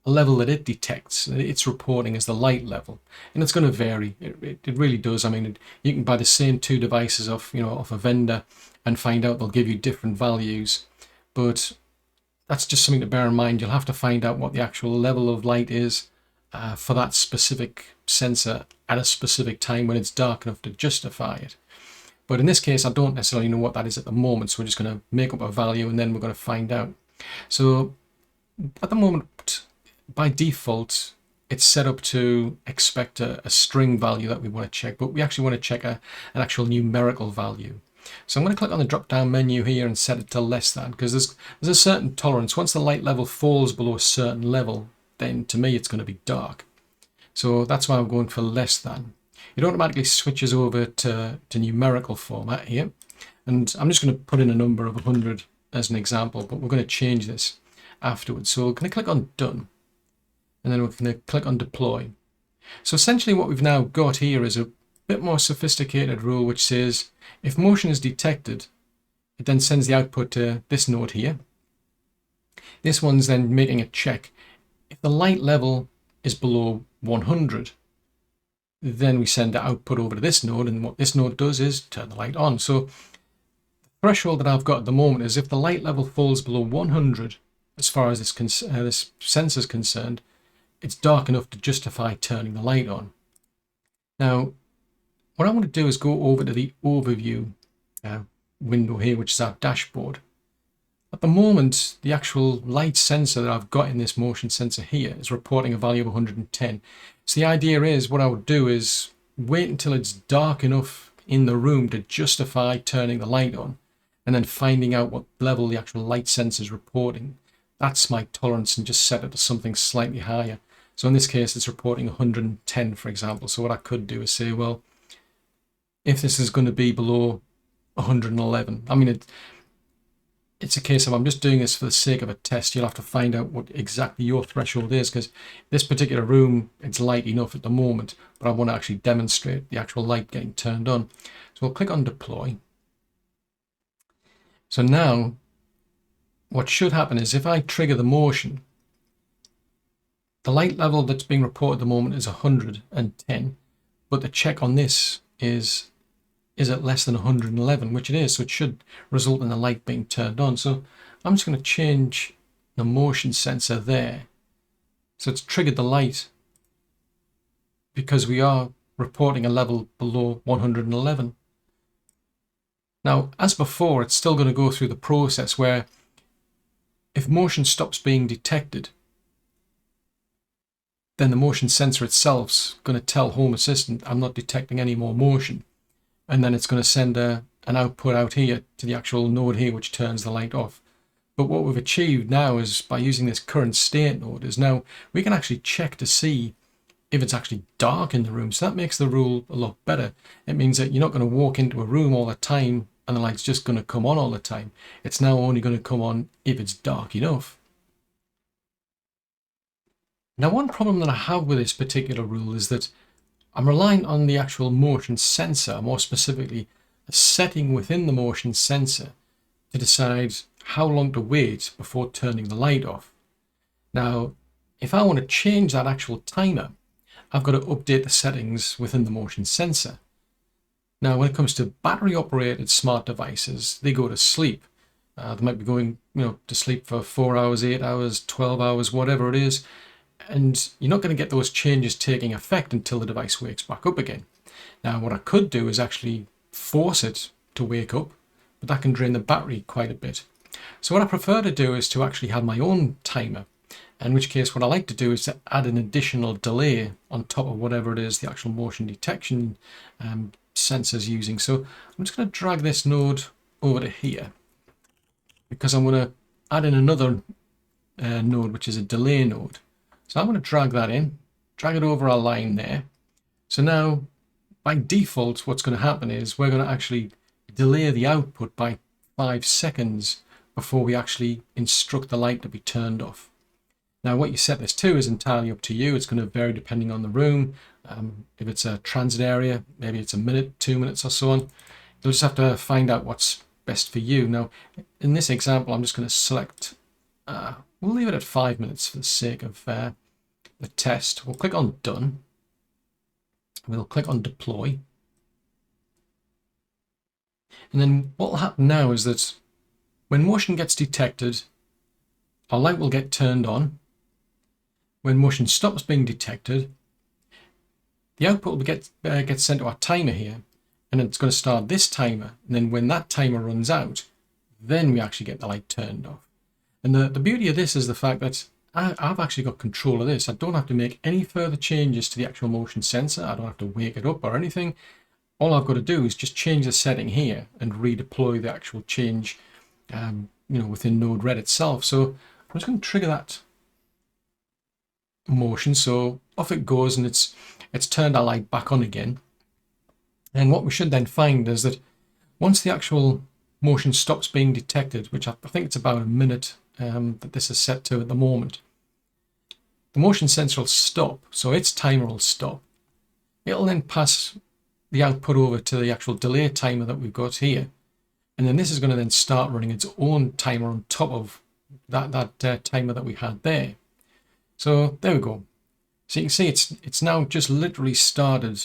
a level that it detects. It's reporting as the light level, and it's going to vary. It really does. I mean, you can buy the same two devices off a vendor and find out they'll give you different values, but that's just something to bear in mind. You'll have to find out what the actual level of light is for that specific sensor at a specific time when it's dark enough to justify it. But in this case, I don't necessarily know what that is at the moment, so we're just going to make up a value and then we're going to find out. So at the moment, by default, it's set up to expect a string value that we want to check, but we actually want to check an actual numerical value. So I'm going to click on the drop down menu here and set it to less than, because there's a certain tolerance. Once the light level falls below a certain level, then to me it's going to be dark. So that's why I'm going for less than. It automatically switches over to numerical format here, and I'm just going to put in a number of 100 as an example, but we're going to change this afterwards. So we're going to click on done, and then we're going to click on deploy. So essentially what we've now got here is a bit more sophisticated rule which says if motion is detected, it then sends the output to this node here. This one's then making a check. If the light level is below 100, then we send the output over to this node, and what this node does is turn the light on. So the threshold that I've got at the moment is if the light level falls below 100, as far as this sensor is concerned, it's dark enough to justify turning the light on. Now, what I want to do is go over to the overview window here, which is our dashboard. At the moment, the actual light sensor that I've got in this motion sensor here is reporting a value of 110. So the idea is, what I would do is wait until it's dark enough in the room to justify turning the light on, and then finding out what level the actual light sensor is reporting. That's my tolerance, and just set it to something slightly higher. So in this case, it's reporting 110, for example. So what I could do is say, well, if this is going to be below 111, I mean, it's a case of I'm just doing this for the sake of a test. You'll have to find out what exactly your threshold is, because this particular room, it's light enough at the moment, but I want to actually demonstrate the actual light getting turned on. So we'll click on deploy. So now what should happen is if I trigger the motion, the light level that's being reported at the moment is 110, but the check on this is it less than 111, which it is, so it should result in the light being turned on. So I'm just going to change the motion sensor there. So it's triggered the light because we are reporting a level below 111. Now, as before, it's still going to go through the process where if motion stops being detected, then the motion sensor itself's going to tell Home Assistant, I'm not detecting any more motion. And then it's going to send an output out here to the actual node here, which turns the light off. But what we've achieved now is, by using this current state node, is now we can actually check to see if it's actually dark in the room. So that makes the rule a lot better. It means that you're not going to walk into a room all the time and the light's just going to come on all the time. It's now only going to come on if it's dark enough. Now, one problem that I have with this particular rule is that I'm relying on the actual motion sensor, more specifically a setting within the motion sensor, to decide how long to wait before turning the light off. Now, if I want to change that actual timer, I've got to update the settings within the motion sensor. Now, when it comes to battery operated smart devices, they go to sleep. They might be going, to sleep for 4 hours, 8 hours, 12 hours, whatever it is. And you're not going to get those changes taking effect until the device wakes back up again. Now, what I could do is actually force it to wake up, but that can drain the battery quite a bit. So what I prefer to do is to actually have my own timer, in which case what I like to do is to add an additional delay on top of whatever it is the actual motion detection sensor's using. So I'm just going to drag this node over to here, because I'm going to add in another node, which is a delay node. So I'm going to drag that in, drag it over our line there. So now, by default, what's going to happen is we're going to actually delay the output by 5 seconds before we actually instruct the light to be turned off. Now, what you set this to is entirely up to you. It's going to vary depending on the room. If it's a transit area, maybe it's a minute, 2 minutes or so on. You'll just have to find out what's best for you. Now, in this example, I'm just going to select, we'll leave it at 5 minutes for the sake of the test. We'll click on Done. We'll click on Deploy. And then what will happen now is that when motion gets detected, our light will get turned on. When motion stops being detected, the output will get sent to our timer here, and it's going to start this timer. And then when that timer runs out, then we actually get the light turned off. And the beauty of this is the fact that I've actually got control of this. I don't have to make any further changes to the actual motion sensor. I don't have to wake it up or anything. All I've got to do is just change the setting here and redeploy the actual change, within Node-RED itself. So I'm just going to trigger that motion. So off it goes, and it's turned our light back on again. And what we should then find is that once the actual motion stops being detected, which I think it's about a minute that this is set to at the moment, the motion sensor will stop, so its timer will stop. It'll then pass the output over to the actual delay timer that we've got here, and then this is going to then start running its own timer on top of that timer that we had there. So there we go. So you can see it's now just literally started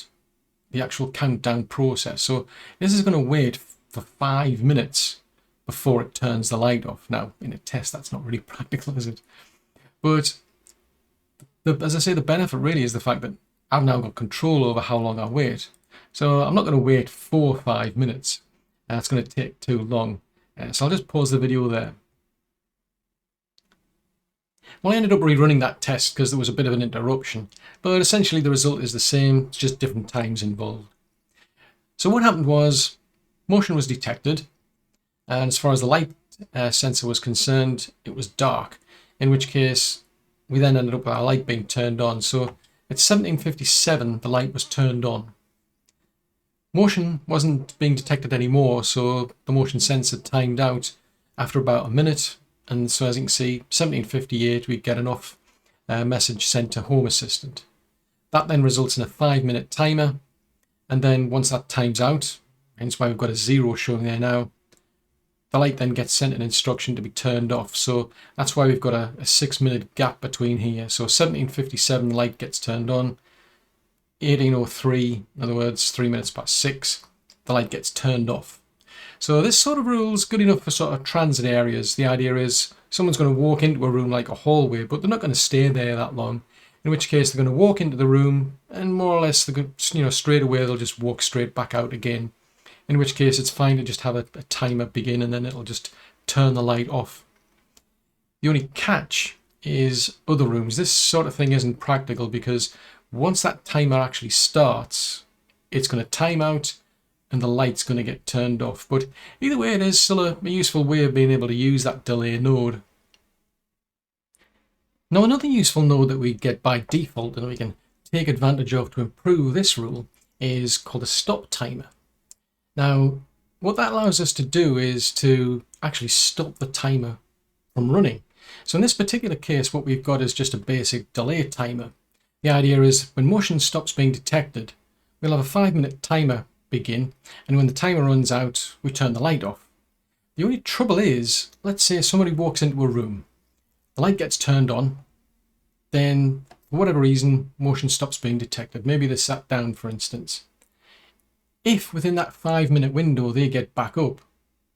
the actual countdown process. So this is going to wait for 5 minutes before it turns the light off. Now, in a test, that's not really practical, is it? But as I say, the benefit really is the fact that I've now got control over how long I wait. So I'm not going to wait 4 or 5 minutes. That's going to take too long. So I'll just pause the video there. Well, I ended up rerunning that test because there was a bit of an interruption. But essentially the result is the same, it's just different times involved. So what happened was, motion was detected. And as far as the light sensor was concerned, it was dark, in which case we then ended up with our light being turned on. So at 17:57, the light was turned on. Motion wasn't being detected anymore, so the motion sensor timed out after about a minute. And so as you can see, 17:58, we get an off message sent to Home Assistant. That then results in a 5-minute timer. And then once that times out, hence why we've got a 0 showing there now, the light then gets sent an instruction to be turned off. So that's why we've got a 6-minute gap between here. So 17:57, the light gets turned on. 18:03, in other words, 3 minutes past 6, the light gets turned off. So this sort of rule is good enough for sort of transit areas. The idea is someone's going to walk into a room like a hallway, but they're not going to stay there that long. In which case they're going to walk into the room, and more or less, straight away they'll just walk straight back out again. In which case it's fine to just have a timer begin, and then it'll just turn the light off. The only catch is other rooms. This sort of thing isn't practical because once that timer actually starts, it's going to time out and the light's going to get turned off. But either way, it is still a useful way of being able to use that delay node. Now, another useful node that we get by default and we can take advantage of to improve this rule is called a stop timer. Now, what that allows us to do is to actually stop the timer from running. So in this particular case, what we've got is just a basic delay timer. The idea is when motion stops being detected, we'll have a 5-minute timer begin, and when the timer runs out, we turn the light off. The only trouble is, let's say somebody walks into a room, the light gets turned on, then for whatever reason, motion stops being detected. Maybe they sat down, for instance. If within that 5-minute window they get back up,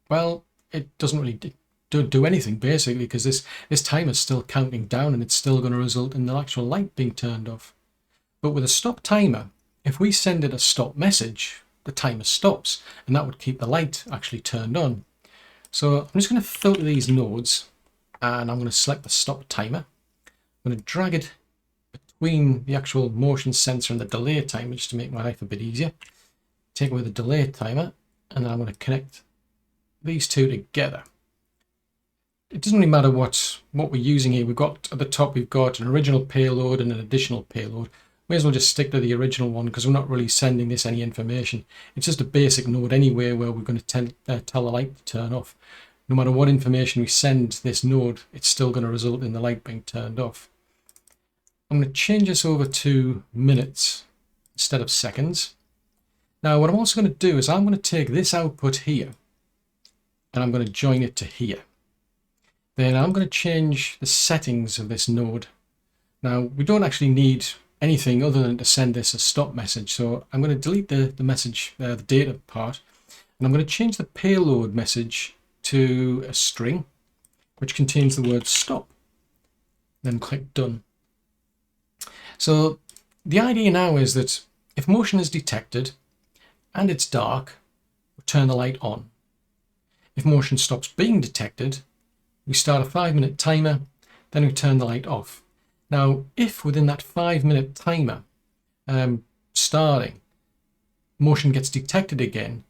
well, it doesn't really do anything basically, because this timer's still counting down and it's still going to result in the actual light being turned off. But with a stop timer, if we send it a stop message, the timer stops, and that would keep the light actually turned on. So I'm just going to filter these nodes, and I'm going to select the stop timer. I'm going to drag it between the actual motion sensor and the delay timer just to make my life a bit easier. Take away the delay timer, and then I'm going to connect these two together. It doesn't really matter what we're using here. We've got at the top, we've got an original payload and an additional payload. May as well just stick to the original one because we're not really sending this any information. It's just a basic node anyway where we're going to tell the light to turn off. No matter what information we send this node, it's still going to result in the light being turned off. I'm going to change this over to minutes instead of seconds. Now what I'm also going to do is I'm going to take this output here and I'm going to join it to here. Then I'm going to change the settings of this node. Now we don't actually need anything other than to send this a stop message. So I'm going to delete the message, the data part, and I'm going to change the payload message to a string which contains the word stop. Then click done. So the idea now is that if motion is detected and it's dark, we'll turn the light on. If motion stops being detected, we start a 5-minute timer, then we turn the light off. Now, if within that 5-minute timer starting, motion gets detected again,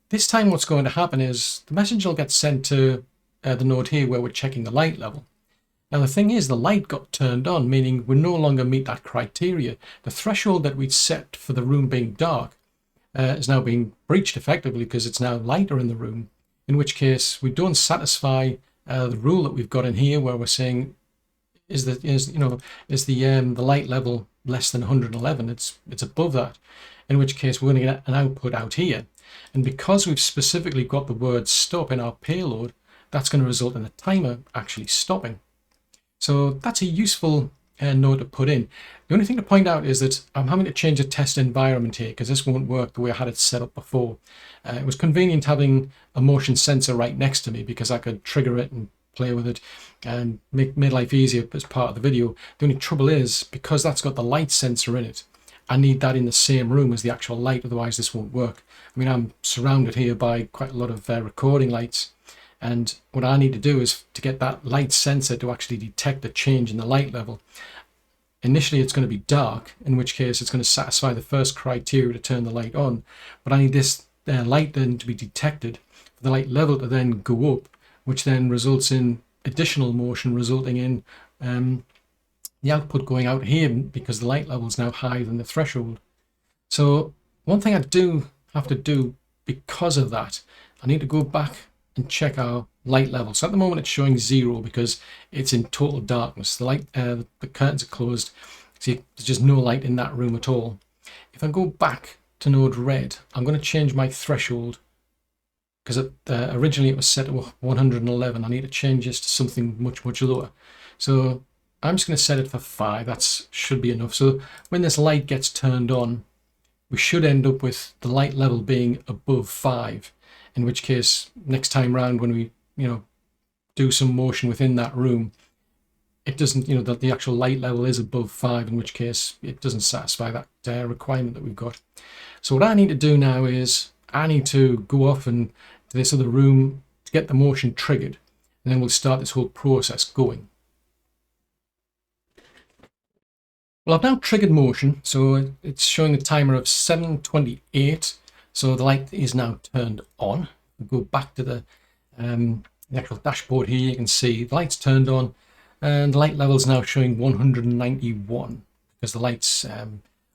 this time what's going to happen is the message will get sent to the node here where we're checking the light level. Now the thing is, the light got turned on, meaning we no longer meet that criteria. The threshold that we'd set for the room being dark is now being breached effectively because it's now lighter in the room, in which case we don't satisfy the rule that we've got in here where we're saying is the light level less than 111. It's above that, in which case we're going to get an output out here, and because we've specifically got the word stop in our payload, that's going to result in the timer actually stopping. So that's a useful node to put in. The only thing to point out is that I'm having to change the test environment here because this won't work the way I had it set up before. It was convenient having a motion sensor right next to me because I could trigger it and play with it and made life easier as part of the video. The only trouble is, because that's got the light sensor in it, I need that in the same room as the actual light, otherwise this won't work. I mean, I'm surrounded here by quite a lot of recording lights, and what I need to do is to get that light sensor to actually detect a change in the light level. Initially it's going to be dark, in which case it's going to satisfy the first criteria to turn the light on, but I need this light then to be detected for the light level to then go up, which then results in additional motion, resulting in the output going out here because the light level is now higher than the threshold. So one thing I do have to do because of that, I need to go back and check our light level. So at the moment it's showing 0 because it's in total darkness. The light, the curtains are closed, so there's just no light in that room at all. If I go back to node red, I'm going to change my threshold because originally it was set to 111. I need to change this to something much lower. So I'm just going to set it for 5. That should be enough. So when this light gets turned on, we should end up with the light level being above 5. In which case, next time round when we, do some motion within that room, it doesn't, that the actual light level is above 5, in which case it doesn't satisfy that requirement that we've got. So what I need to do now is I need to go off and to this other room to get the motion triggered, and then we'll start this whole process going. Well, I've now triggered motion, so it's showing a timer of 7:28. So the light is now turned on. We'll go back to the actual dashboard here. You can see the light's turned on, and the light level is now showing 191 because the light's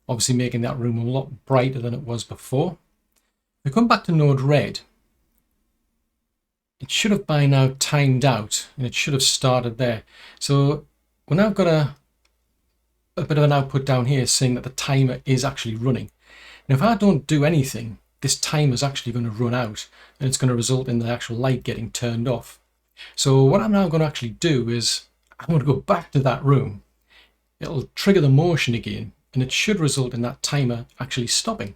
obviously making that room a lot brighter than it was before. If we come back to node red, it should have by now timed out, and it should have started there. So we've now got a bit of an output down here saying that the timer is actually running. Now, if I don't do anything, this timer is actually going to run out, and it's going to result in the actual light getting turned off. So what I'm now going to actually do is I'm going to go back to that room, it'll trigger the motion again, and it should result in that timer actually stopping.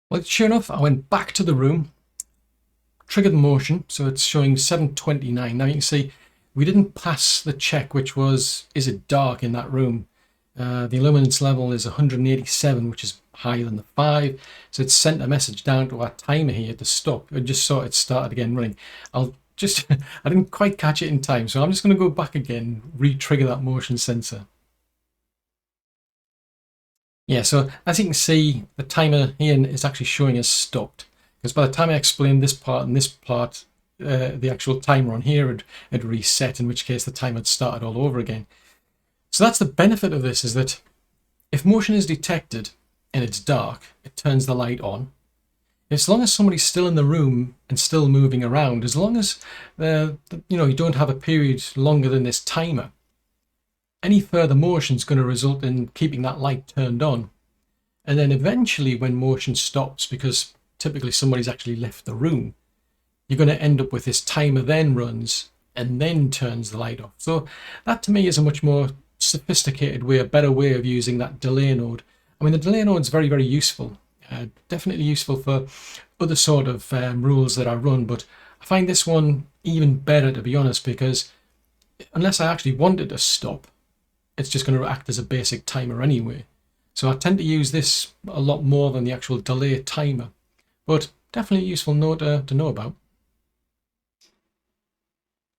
Well, sure enough, I went back to the room, triggered the motion, so it's showing 7:29. Now you can see we didn't pass the check, which was, is it dark in that room? The illuminance level is 187, which is higher than the 5. So it's sent a message down to our timer here to stop. I just saw it started again running. I didn't quite catch it in time, so I'm just going to go back again, re-trigger that motion sensor. Yeah, so as you can see, the timer here is actually showing us stopped. Because by the time I explained this part and this part, the actual timer on here had reset, in which case the timer had started all over again. So that's the benefit of this, is that if motion is detected and it's dark, it turns the light on. As long as somebody's still in the room and still moving around, as long as you don't have a period longer than this timer, any further motion is going to result in keeping that light turned on. And then eventually when motion stops, because typically somebody's actually left the room, you're going to end up with this timer then runs and then turns the light off. So that to me is a much more sophisticated way, a better way of using that delay node. I mean, the delay node is very, very useful. Definitely useful for other sort of rules that I run, but I find this one even better, to be honest, because unless I actually wanted to stop, it's just going to act as a basic timer anyway. So I tend to use this a lot more than the actual delay timer, but definitely a useful node to know about.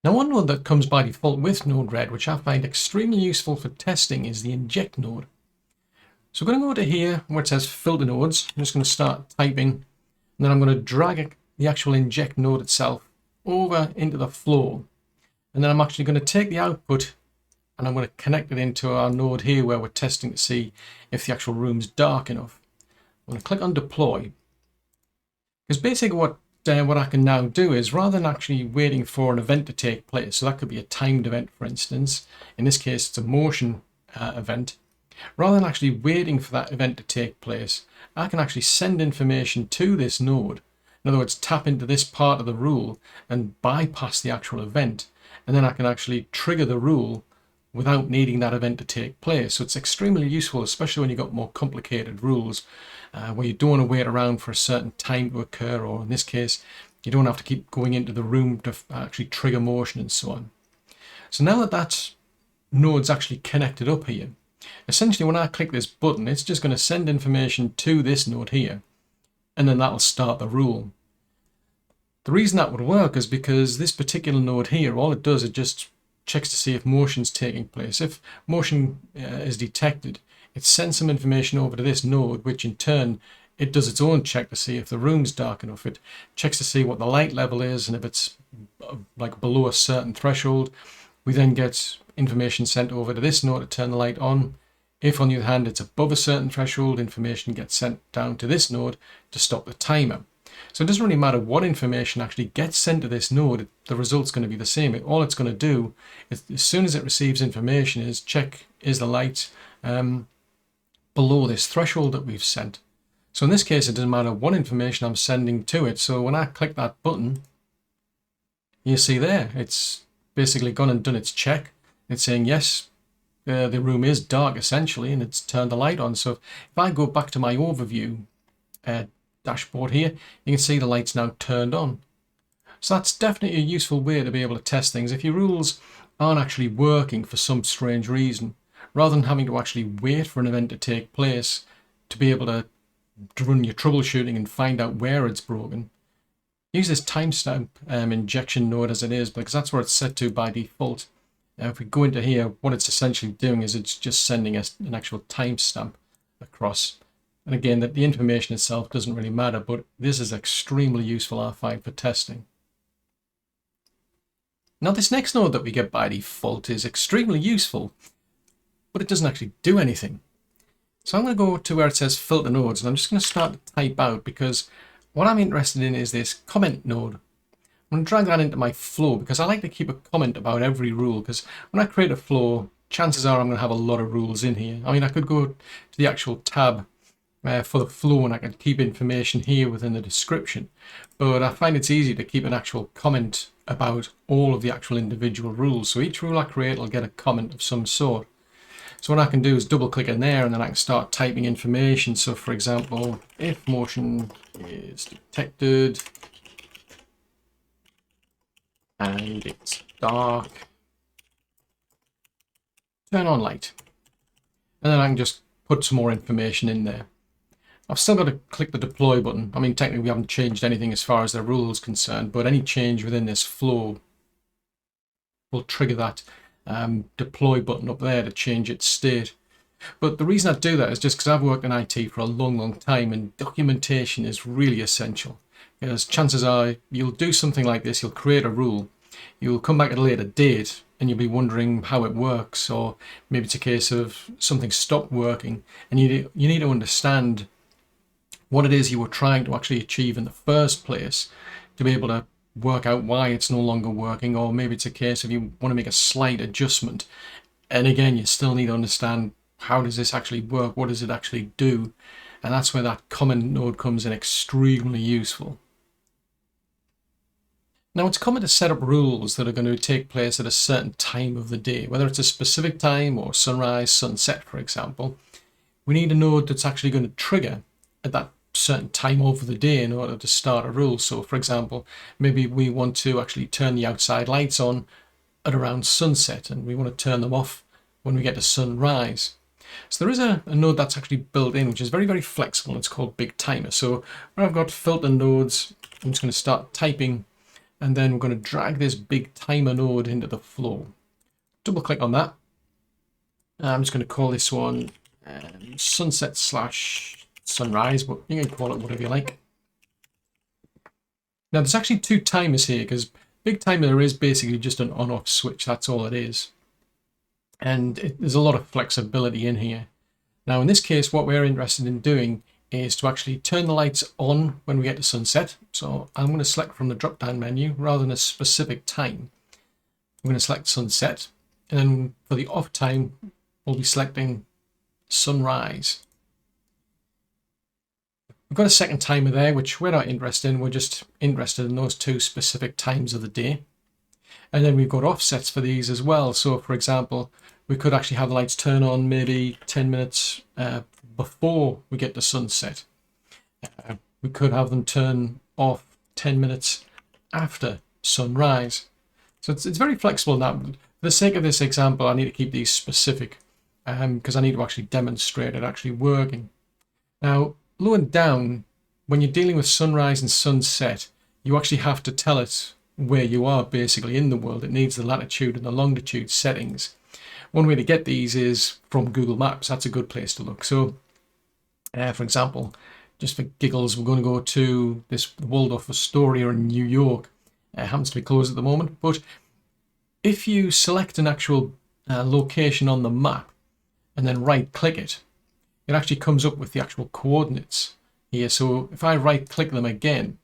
Now, one node that comes by default with Node-RED, which I find extremely useful for testing, is the Inject node. So I'm going to go to here where it says filter nodes. I'm just going to start typing, and then I'm going to drag the actual Inject node itself over into the flow. And then I'm actually going to take the output and I'm going to connect it into our node here where we're testing to see if the actual room's dark enough. I'm going to click on deploy, because basically what I can now do is, rather than actually waiting for an event to take place, so that could be a timed event, for instance, in this case it's a motion event, rather than actually waiting for that event to take place, I can actually send information to this node. In other words, tap into this part of the rule and bypass the actual event, and then I can actually trigger the rule without needing that event to take place. So it's extremely useful, especially when you've got more complicated rules where you don't want to wait around for a certain time to occur, or in this case, you don't have to keep going into the room to actually trigger motion and so on. So now that that node's actually connected up here, essentially when I click this button, it's just going to send information to this node here, and then that'll start the rule. The reason that would work is because this particular node here, all it does, it just checks to see if motion's taking place. If motion is detected, it sends some information over to this node, which in turn, it does its own check to see if the room's dark enough. It checks to see what the light level is, and if it's like below a certain threshold, we then get information sent over to this node to turn the light on. If on the other hand it's above a certain threshold, information gets sent down to this node to stop the timer. So it doesn't really matter what information actually gets sent to this node, the result's going to be the same. All it's going to do is, as soon as it receives information, is check, is the light below this threshold that we've sent. So in this case, it doesn't matter what information I'm sending to it. So when I click that button, you see there, it's basically gone and done its check. It's saying, yes, the room is dark essentially, and it's turned the light on. So if I go back to my overview dashboard here, you can see the light's now turned on. So that's definitely a useful way to be able to test things. If your rules aren't actually working for some strange reason, rather than having to actually wait for an event to take place to be able to run your troubleshooting and find out where it's broken, use this timestamp injection node as it is, because that's where it's set to by default. If we go into here, what it's essentially doing is it's just sending us an actual timestamp across. And again, that the information itself doesn't really matter, but this is extremely useful, I find, for testing. Now, this next node that we get by default is extremely useful, but it doesn't actually do anything. So I'm going to go to where it says filter nodes, and I'm just going to start to type out, because what I'm interested in is this comment node. I'm going to drag that into my flow, because I like to keep a comment about every rule, because when I create a flow, chances are I'm going to have a lot of rules in here. I mean, I could go to the actual tab for the flow, and I can keep information here within the description, but I find it's easy to keep an actual comment about all of the actual individual rules. So each rule I create will get a comment of some sort. So what I can do is double click in there and then I can start typing information. So for example, if motion is detected and it's dark, turn on light. And then I can just put some more information in there. I've still got to click the deploy button. I mean, technically we haven't changed anything as far as the rule is concerned, but any change within this flow will trigger that deploy button up there to change its state. But the reason I do that is just because I've worked in IT for a long time, and documentation is really essential. Because chances are you'll do something like this, you'll create a rule, you'll come back at a later date and you'll be wondering how it works, or maybe it's a case of something stopped working and you need to understand what it is you were trying to actually achieve in the first place to be able to work out why it's no longer working, or maybe it's a case of you want to make a slight adjustment. And again, you still need to understand, how does this actually work? What does it actually do? And that's where that comment node comes in extremely useful. Now, it's common to set up rules that are going to take place at a certain time of the day, whether it's a specific time or sunrise, sunset, for example. We need a node that's actually going to trigger at that certain time over the day in order to start a rule. So for example, maybe we want to actually turn the outside lights on at around sunset and we want to turn them off when we get to sunrise. So there is a node that's actually built in, which is very flexible. It's called BigTimer. So where I've got filter nodes, I'm just going to start typing, and then we're going to drag this BigTimer node into the flow. Double click on that. I'm just going to call this one sunset / sunrise, but you can call it whatever you like. Now there's actually two timers here, because BigTimer is basically just an on-off switch. That's all it is. And there's a lot of flexibility in here. Now in this case, what we're interested in doing is to actually turn the lights on when we get to sunset. So I'm going to select from the drop-down menu rather than a specific time. I'm going to select sunset, and then for the off time, we'll be selecting sunrise. We've got a second timer there, which we're not interested in. We're just interested in those two specific times of the day. And then we've got offsets for these as well. So for example, we could actually have the lights turn on maybe 10 minutes before we get to sunset. We could have them turn off 10 minutes after sunrise. So it's very flexible in that. For the sake of this example, I need to keep these specific because I need to actually demonstrate it actually working. Now, low and down, when you're dealing with sunrise and sunset, you actually have to tell it where you are basically in the world. It needs the latitude and the longitude settings. One way to get these is from Google Maps. That's a good place to look. So, for example, just for giggles, we're going to go to this Waldorf Astoria in New York. It happens to be closed at the moment, but if you select an actual location on the map and then right-click it, it actually comes up with the actual coordinates here. So if I right-click them again,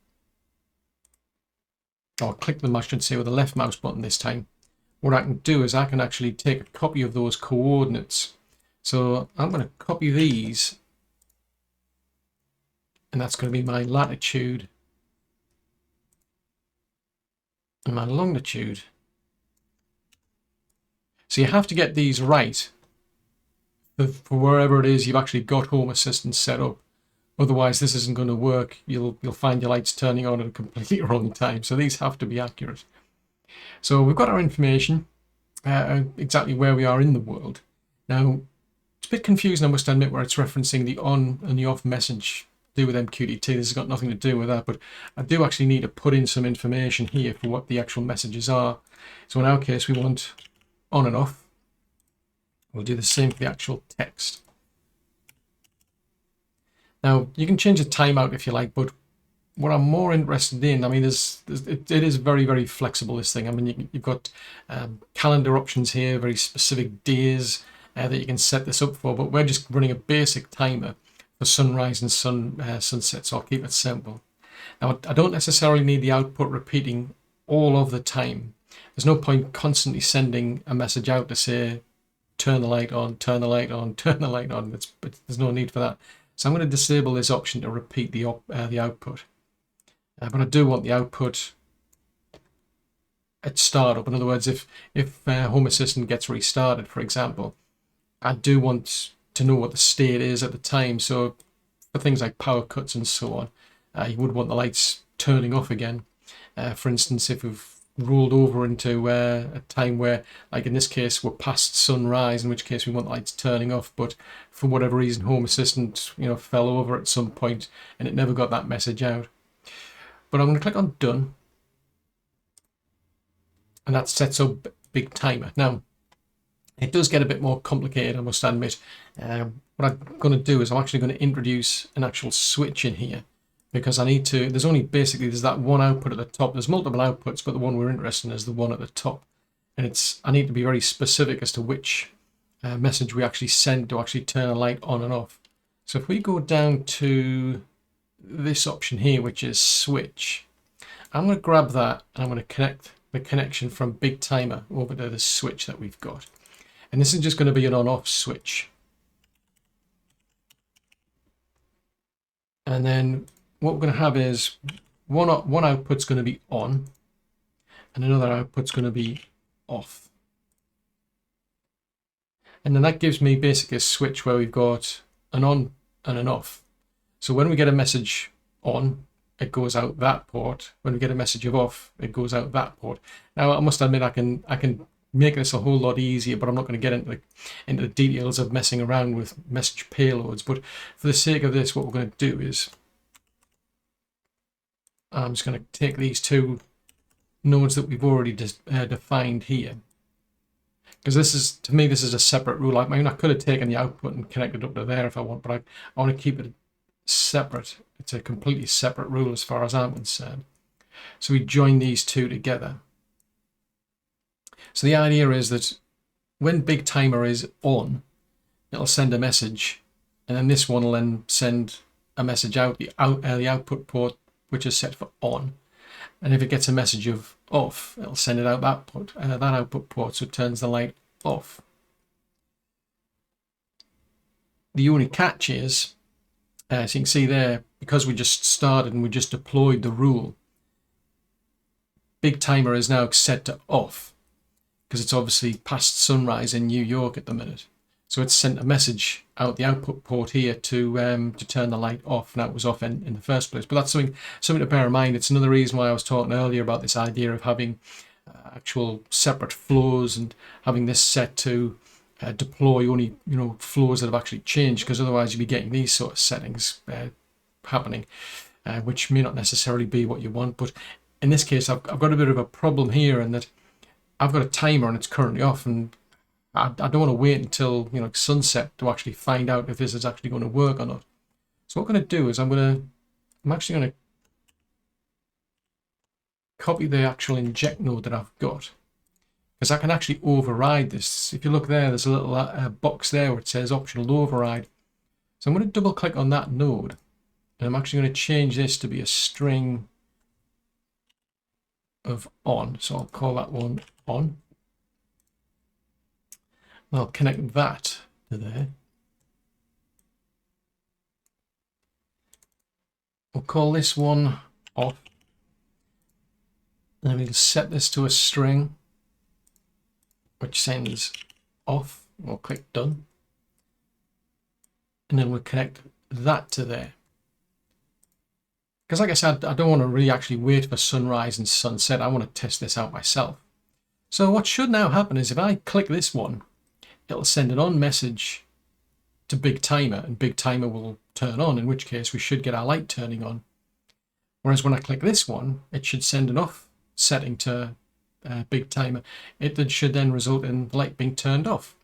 or click them, I should say, with the left mouse button this time, what I can do is I can actually take a copy of those coordinates. So I'm going to copy these, and that's going to be my latitude and my longitude. So you have to get these right for wherever it is you've actually got Home Assistant set up. Otherwise, this isn't going to work. You'll find your lights turning on at a completely wrong time. So these have to be accurate. So we've got our information, exactly where we are in the world. Now, it's a bit confusing, I must admit, where it's referencing the on and the off message to do with MQTT. This has got nothing to do with that, but I do actually need to put in some information here for what the actual messages are. So in our case, we want on and off. We'll do the same for the actual text. Now, you can change the timeout if you like, but what I'm more interested in, I mean, it is very flexible, this thing. I mean, you've got calendar options here, very specific days that you can set this up for, but we're just running a basic timer for sunrise and sunset, so I'll keep it simple. Now, I don't necessarily need the output repeating all of the time. There's no point constantly sending a message out to say, turn the light on, turn the light on, turn the light on. There's no need for that. So I'm going to disable this option to repeat the output. But I do want the output at startup. In other words, if Home Assistant gets restarted, for example, I do want to know what the state is at the time. So for things like power cuts and so on, you would want the lights turning off again. For instance, if we've rolled over into a time where, like in this case, we're past sunrise, in which case we want the lights turning off, but for whatever reason Home Assistant fell over at some point and it never got that message out. But I'm going to click on Done, and that sets up BigTimer. Now, it does get a bit more complicated, I must admit. What I'm going to do is I'm actually going to introduce an actual switch in here, because I need to, there's that one output at the top. There's multiple outputs, but the one we're interested in is the one at the top. And I need to be very specific as to which message we actually send to actually turn a light on and off. So if we go down to this option here, which is switch, I'm going to grab that and I'm going to connect the connection from BigTimer over to the switch that we've got. And this is just going to be an on-off switch. And then what we're going to have is one output's going to be on and another output's going to be off. And then that gives me basically a switch where we've got an on and an off. So when we get a message on, it goes out that port. When we get a message of off, it goes out that port. Now, I must admit, I can make this a whole lot easier, but I'm not going to get into the details of messing around with message payloads. But for the sake of this, what we're going to do is I'm just going to take these two nodes that we've already defined here, because this is, to me, this is a separate rule. I mean, I could have taken the output and connected up to there if I want, but I want to keep it separate. It's a completely separate rule as far as I'm concerned. So we join these two together. So the idea is that when BigTimer is on, it'll send a message, and then this one will then send a message out the output port, which is set for on. And if it gets a message of off, it'll send it out that output port, so it turns the light off. The only catch is, as you can see there, because we just started and we just deployed the rule, BigTimer is now set to off, because it's obviously past sunrise in New York at the minute. So it's sent a message out the output port here to turn the light off. Now, it was off in the first place, but that's something to bear in mind. It's another reason why I was talking earlier about this idea of having actual separate flows and having this set to deploy only flows that have actually changed, because otherwise you'd be getting these sort of settings happening, which may not necessarily be what you want. But in this case, I've got a bit of a problem here in that I've got a timer and it's currently off, and I don't want to wait until sunset to actually find out if this is actually going to work or not. So what I'm going to do is I'm actually going to copy the actual inject node that I've got, because I can actually override this. If you look there, there's a little box there where it says optional override. So I'm going to double click on that node, and I'm actually going to change this to be a string of on. So I'll call that one on. I'll connect that to there. We'll call this one off. And we'll set this to a string which sends off. We'll click done. And then we'll connect that to there. Because like I said, I don't want to really actually wait for sunrise and sunset. I want to test this out myself. So what should now happen is if I click this one, it'll send an on message to BigTimer, and BigTimer will turn on, in which case we should get our light turning on. Whereas when I click this one, it should send an off setting to BigTimer. It should then result in the light being turned off.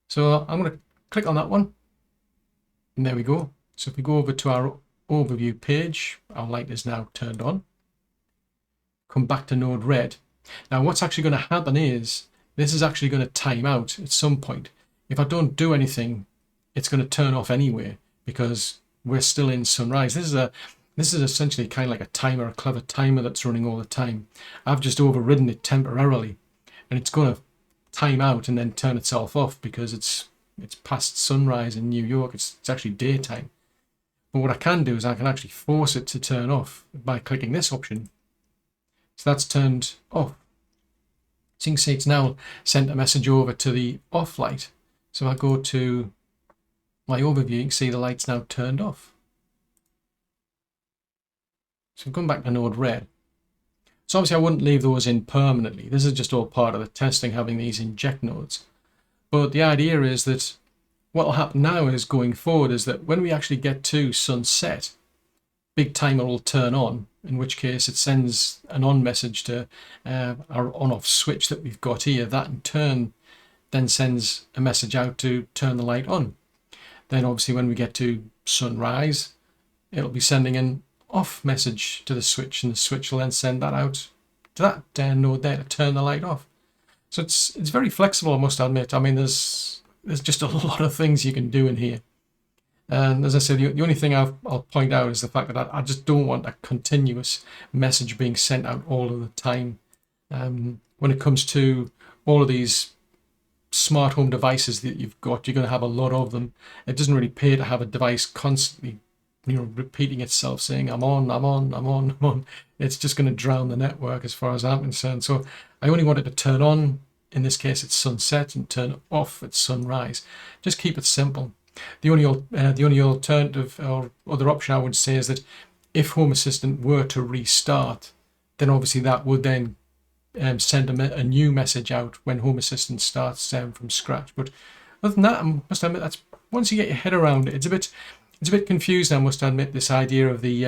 So I'm going to click on that one, and there we go. So if we go over to our overview page, our light is now turned on. Come back to node red. Now what's actually going to happen is this is actually going to time out at some point. If I don't do anything, it's going to turn off anyway, because we're still in sunrise. This is essentially kind of like a timer, a clever timer that's running all the time. I've just overridden it temporarily, and it's going to time out and then turn itself off because it's past sunrise in New York. It's actually daytime. But what I can do is I can actually force it to turn off by clicking this option, So that's turned off. So you can see it's now sent a message over to the off light. So if I go to my overview, you can see the light's now turned off. So going back to node red. So obviously I wouldn't leave those in permanently. This is just all part of the testing, having these inject nodes. But the idea is that what will happen now is going forward is that when we actually get to sunset, BigTimer will turn on, in which case it sends an on message to our on-off switch that we've got here. That in turn then sends a message out to turn the light on. Then obviously when we get to sunrise, it'll be sending an off message to the switch, and the switch will then send that out to that node there to turn the light off. So it's very flexible, I must admit. I mean, there's just a lot of things you can do in here. And as I said, the only thing I'll point out is the fact that I just don't want a continuous message being sent out all of the time. When it comes to all of these smart home devices that you've got, you're going to have a lot of them. It doesn't really pay to have a device constantly, repeating itself, saying I'm on, I'm on, I'm on, I'm on. It's just going to drown the network as far as I'm concerned. So I only want it to turn on. In this case, it's sunset, and turn off at sunrise. Just keep it simple. The only alternative or other option I would say is that if Home Assistant were to restart, then obviously that would then send a new message out when Home Assistant starts from scratch. But other than that, I must admit, that's once you get your head around it, it's a bit confusing. I must admit, this idea of the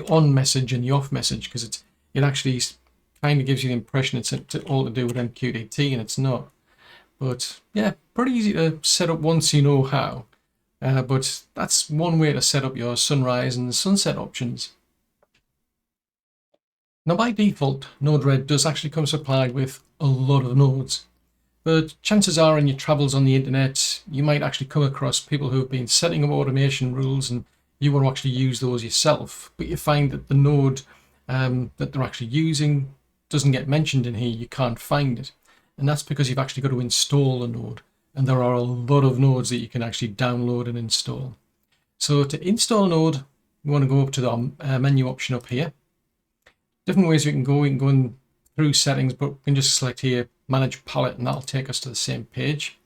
on message and the off message, because it actually kind of gives you the impression it's all to do with MQTT, and it's not. But yeah, pretty easy to set up once you know how. But that's one way to set up your sunrise and sunset options. Now by default, Node-RED does actually come supplied with a lot of nodes. But chances are in your travels on the internet, you might actually come across people who have been setting up automation rules and you want to actually use those yourself. But you find that the node that they're actually using doesn't get mentioned in here, you can't find it. And that's because you've actually got to install a node. And there are a lot of nodes that you can actually download and install. So to install a node, we want to go up to the menu option up here. Different ways we can go in through settings, but we can just select here, manage palette, and that'll take us to the same page.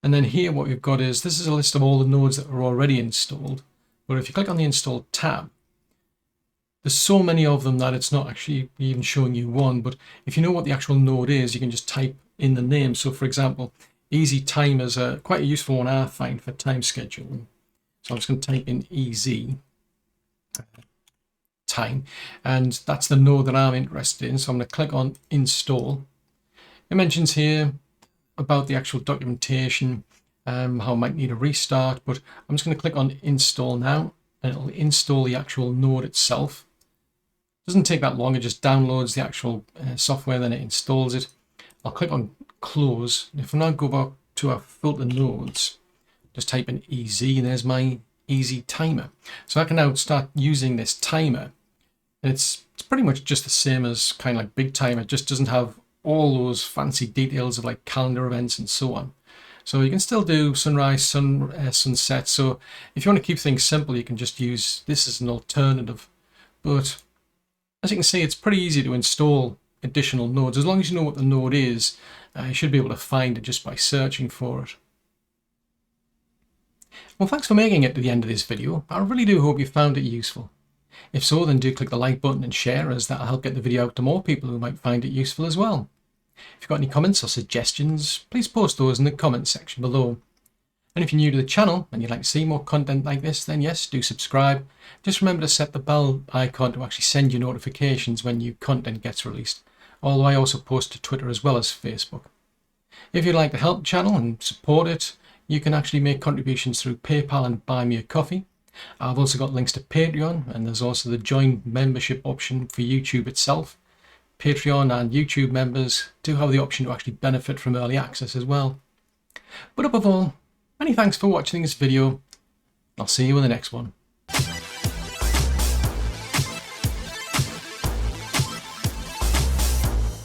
And then here what we've got is, this is a list of all the nodes that are already installed. But if you click on the install tab, there's so many of them that it's not actually even showing you one, but if you know what the actual node is, you can just type in the name. So for example, Easy Time is quite a useful one I find for time scheduling. So I'm just going to type in Easy Time, and that's the node that I'm interested in. So I'm going to click on Install. It mentions here about the actual documentation, how I might need a restart, but I'm just going to click on Install now, and it'll install the actual node itself. Doesn't take that long, it just downloads the actual software, then it installs it. I'll click on Close. If I now go back to our filter nodes, just type in Easy, and there's my Easy Timer. So I can now start using this timer. And it's pretty much just the same as kind of like BigTimer. It just doesn't have all those fancy details of like calendar events and so on. So you can still do sunrise, sunset. So if you want to keep things simple, you can just use this as an alternative. But as you can see, it's pretty easy to install additional nodes. As long as you know what the node is, you should be able to find it just by searching for it. Well, thanks for making it to the end of this video. I really do hope you found it useful. If so, then do click the like button and share, as that'll help get the video out to more people who might find it useful as well. If you've got any comments or suggestions, please post those in the comments section below. And if you're new to the channel and you'd like to see more content like this, then yes, do subscribe. Just remember to set the bell icon to actually send you notifications when new content gets released, although I also post to Twitter as well as Facebook. If you'd like to help the channel and support it, you can actually make contributions through PayPal and Buy Me a Coffee. I've also got links to Patreon, and there's also the join membership option for YouTube itself. Patreon and YouTube members do have the option to actually benefit from early access as well. But above all, many thanks for watching this video. I'll see you in the next one.